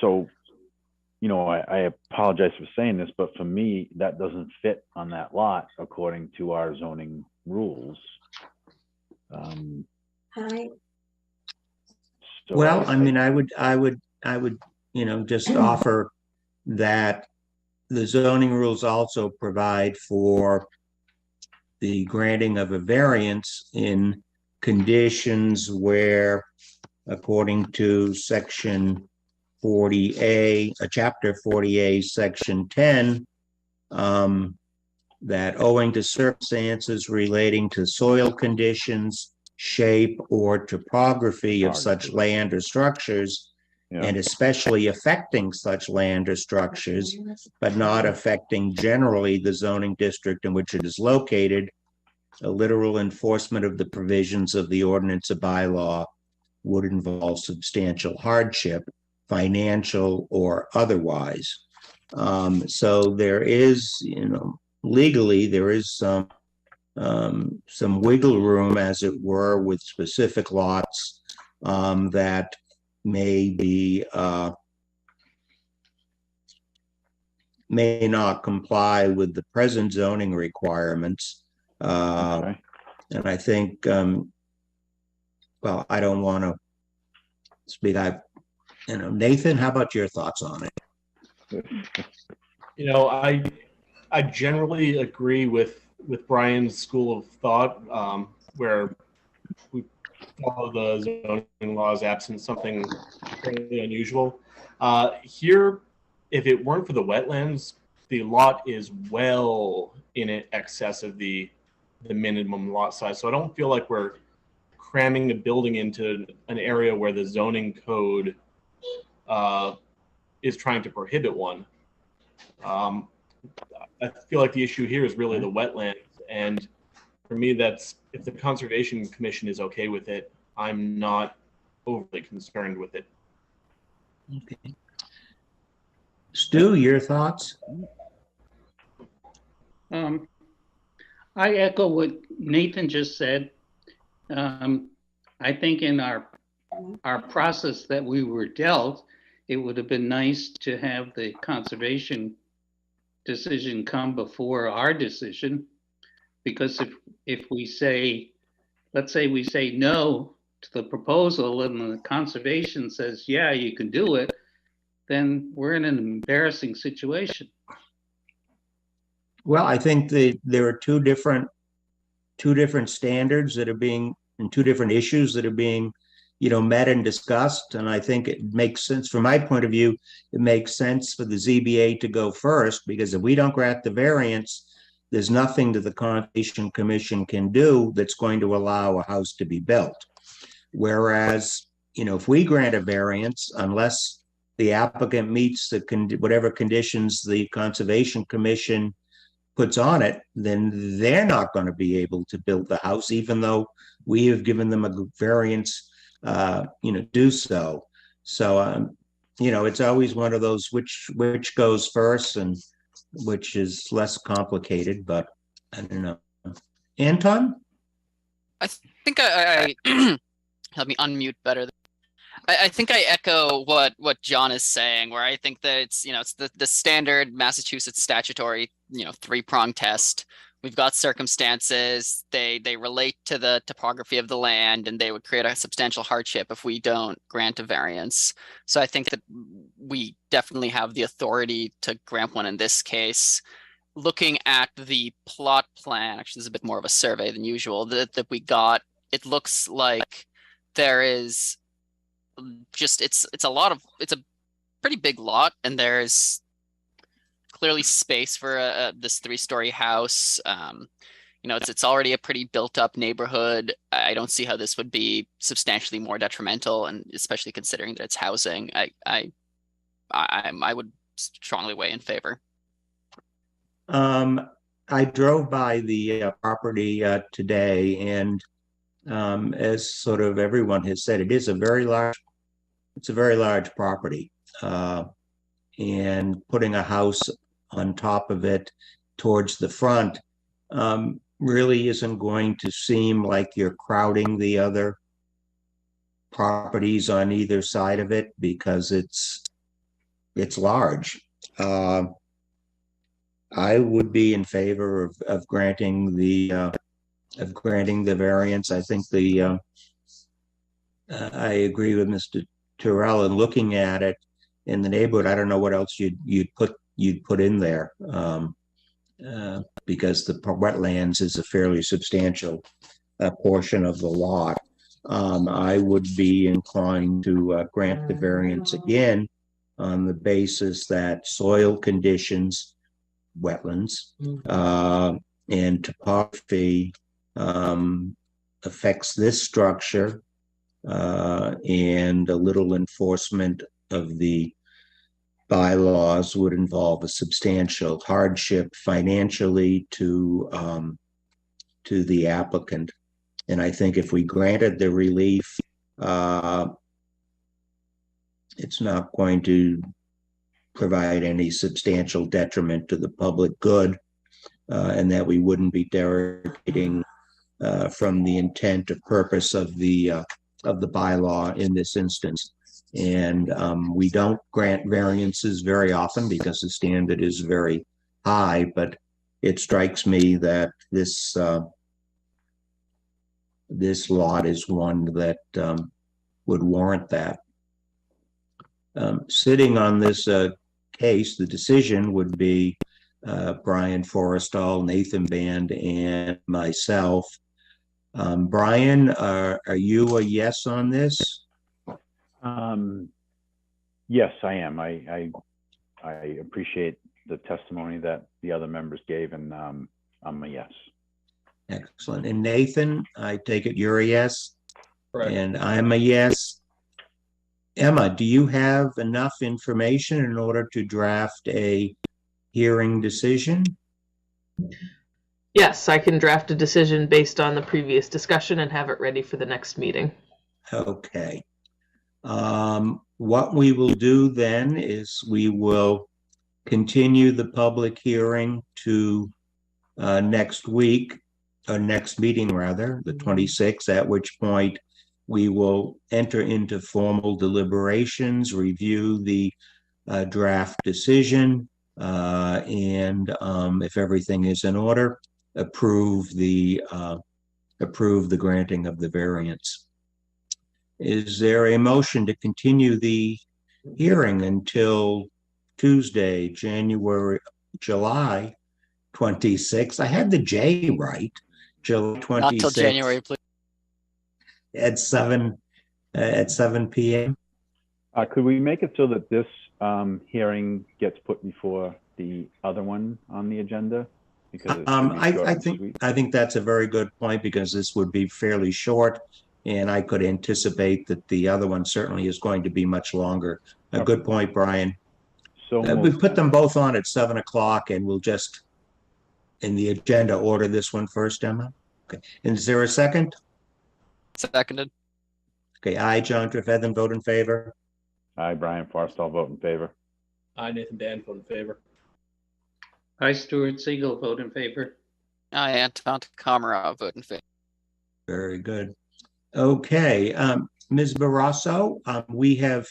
So, you know, I apologize for saying this, but for me, that doesn't fit on that lot according to our zoning rules. Well, I mean, I would, you know, just offer that the zoning rules also provide for the granting of a variance in conditions where, according to section 40A, chapter 40A, section 10, that owing to circumstances relating to soil conditions, shape, or topography of such land or structures, and especially affecting such land or structures, but not affecting generally the zoning district in which it is located, a literal enforcement of the provisions of the ordinance or bylaw would involve substantial hardship, financial or otherwise. So there is, you know, legally there is some wiggle room, as it were, with specific lots that may not comply with the present zoning requirements. And I think, well, I don't want to speak. Nathan, how about your thoughts on it? You know, I generally agree with Brian's school of thought, where we follow the zoning laws absent something fairly unusual. Here, if it weren't for the wetlands, the lot is well in excess of the minimum lot size. So I don't feel like we're cramming the building into an area where the zoning code is trying to prohibit one. I feel like the issue here is really the wetlands, and for me, that's, if the Conservation Commission is okay with it, I'm not overly concerned with it. Okay. Stu, your thoughts? I echo what Nathan just said. I think in our process that we were dealt, it would have been nice to have the conservation decision come before our decision, because if we say, let's say we say no to the proposal and the conservation says, yeah, you can do it, then we're in an embarrassing situation. Well, I think there are two different standards that are being, and two different issues that are being, you know, met and discussed. And I think it makes sense, from my point of view, it makes sense for the ZBA to go first, because if we don't grant the variance, there's nothing that the Conservation Commission can do that's going to allow a house to be built. Whereas, you know, if we grant a variance, unless the applicant meets whatever conditions the Conservation Commission puts on it, then they're not going to be able to build the house, even though we have given them a variance, do so. So, it's always one of those which goes first and which is less complicated, but I don't know. Anton? I think I let me unmute better. I think I echo what John is saying, where I think that it's the standard Massachusetts statutory 3-prong test. We've got circumstances, they relate to the topography of the land, and they would create a substantial hardship if we don't grant a variance. So I think that we definitely have the authority to grant one in this case. Looking at the plot plan, actually, this is a bit more of a survey than usual that we got. It looks like there is just it's a pretty big lot, and there's clearly space for this 3-story house. It's already a pretty built up neighborhood. I don't see how this would be substantially more detrimental, and especially considering that it's housing, I would strongly weigh in favor. I drove by the property today, and as sort of everyone has said, it's a very large property, and putting a house on top of it towards the front really isn't going to seem like you're crowding the other properties on either side of it, because it's large. I would be in favor of granting the variance. I think I agree with Mr. Terrell in looking at it in the neighborhood. I don't know what else you'd put in there, because the wetlands is a fairly substantial portion of the lot. I would be inclined to grant the variance again on the basis that soil conditions, wetlands, and topography affects this structure, and a little enforcement of the bylaws would involve a substantial hardship financially to the applicant. And I think if we granted the relief, it's not going to provide any substantial detriment to the public good, and that we wouldn't be derogating from the intent or purpose of the bylaw in this instance. And we don't grant variances very often because the standard is very high, but it strikes me that this lot is one that would warrant that. Sitting on this case, the decision would be Brian Forrestal, Nathan Band, and myself. Brian, are you a yes on this? Yes, I am. I appreciate the testimony that the other members gave, and I'm a yes. Excellent. And Nathan, I take it you're a yes? Correct. And I'm a yes. Emma, do you have enough information in order to draft a hearing decision? Yes, I can draft a decision based on the previous discussion and have it ready for the next meeting. Okay. What we will do then is we will continue the public hearing to next week, or next meeting rather, the 26th, at which point we will enter into formal deliberations, review the draft decision, and if everything is in order, approve the granting of the variance. Is there a motion to continue the hearing until Tuesday, July 26th? I had the J right. July 26th. Not till January, please. At 7 p.m. Could we make it so that this hearing gets put before the other one on the agenda? Because I think that's a very good point, because this would be fairly short, and I could anticipate that the other one certainly is going to be much longer. A good point, Brian. So we put them both on at 7 o'clock, and we'll just in the agenda order this one first, Emma? Okay. And is there a second? Seconded. Okay, I, John Trefethan, vote in favor. Aye, Brian Forrestall, vote in favor. Aye, Nathan Dan, vote in favor. I, Stuart Siegel, vote in favor. Aye, Anton Komarov, vote in favor. Very good. Okay, Ms. Barrasso, we have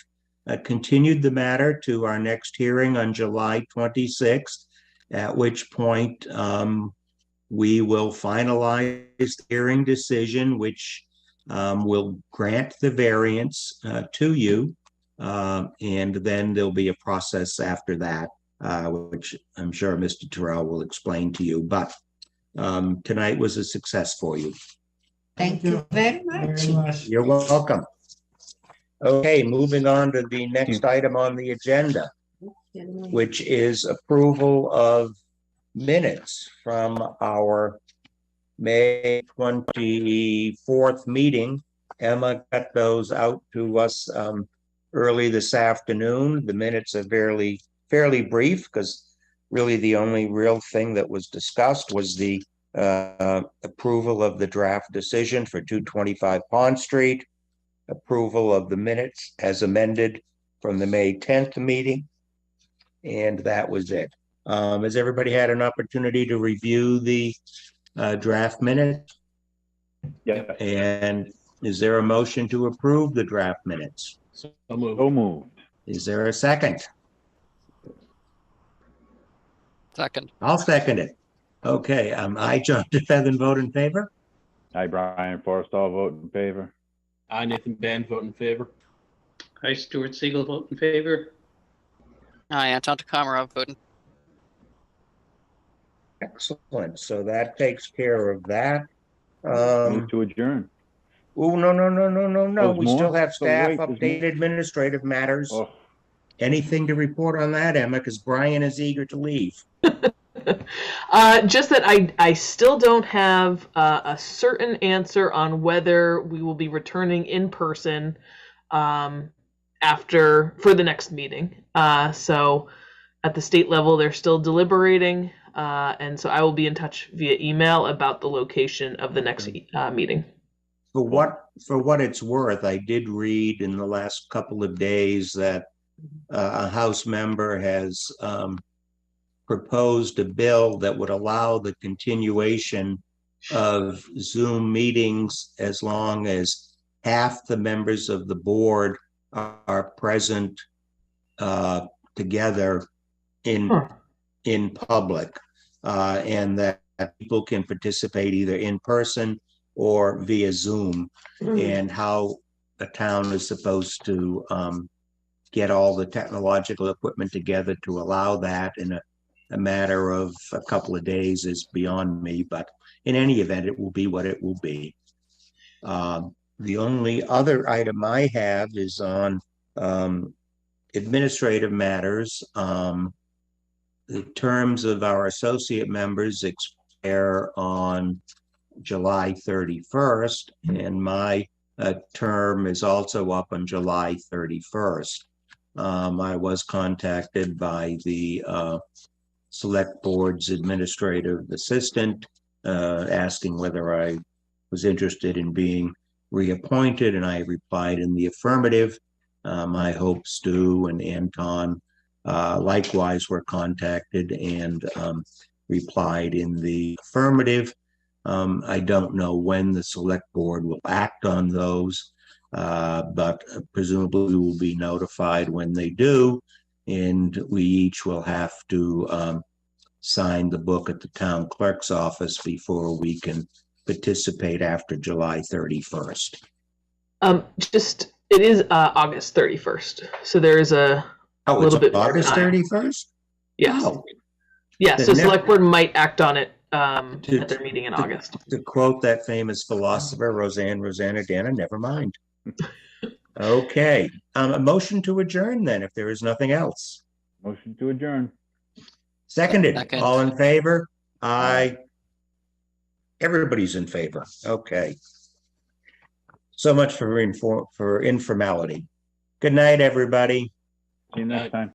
continued the matter to our next hearing on July 26th, at which point we will finalize the hearing decision, which will grant the variance to you. And then there'll be a process after that, which I'm sure Mr. Terrell will explain to you. But tonight was a success for you. Thank you very much. You're welcome. Okay, moving on to the next item on the agenda, which is approval of minutes from our May 24th meeting. Emma got those out to us early this afternoon. The minutes are fairly brief because really the only real thing that was discussed was the approval of the draft decision for 225 Pond Street, approval of the minutes as amended from the May 10th meeting, and that was it. Has everybody had an opportunity to review the draft minutes? Yeah. And is there a motion to approve the draft minutes? So moved. So moved. Is there a second? Second. I'll second it. Okay, I, John Trefethan, vote in favor. Aye, Brian Forrestall, vote in favor. Aye, Nathan Dan, vote in favor. I, Stuart Siegel, vote in favor. Aye, Anton Komarov, vote in. Excellent. So that takes care of that. Move to adjourn. Oh, no. There's We more? still have So staff wait, there's update more? administrative matters. Oh, Anything to report on that, Emma? Because Brian is eager to leave. Just that I still don't have a certain answer on whether we will be returning in person for the next meeting. So at the state level, they're still deliberating, and so I will be in touch via email about the location of the next meeting. For what it's worth, I did read in the last couple of days that a House member has proposed a bill that would allow the continuation of Zoom meetings as long as half the members of the board are present together in public, and that people can participate either in person or via Zoom, and how a town is supposed to get all the technological equipment together to allow that in a matter of a couple of days is beyond me, but in any event, it will be what it will be. The only other item I have is on administrative matters. The terms of our associate members expire on July 31st, and my term is also up on July 31st. I was contacted by the Select Board's administrative assistant asking whether I was interested in being reappointed, and I replied in the affirmative. I hope Stu and Anton likewise were contacted and replied in the affirmative. I don't know when the Select Board will act on those, but presumably we will be notified when they do, and we each will have to sign the book at the town clerk's office before we can participate after July 31st. It is August 31st, so there is a little bit more August time. 31st? Yes. Oh. Yeah, so Then Select Board might act on it at their meeting in August. To quote that famous philosopher, Rosanna Dana, never mind. Okay, a motion to adjourn then, if there is nothing else. motion to adjourn. Seconded. Second. All in favor? Aye. Everybody's in favor. Okay. So much for informality. Good night, everybody. See you next time.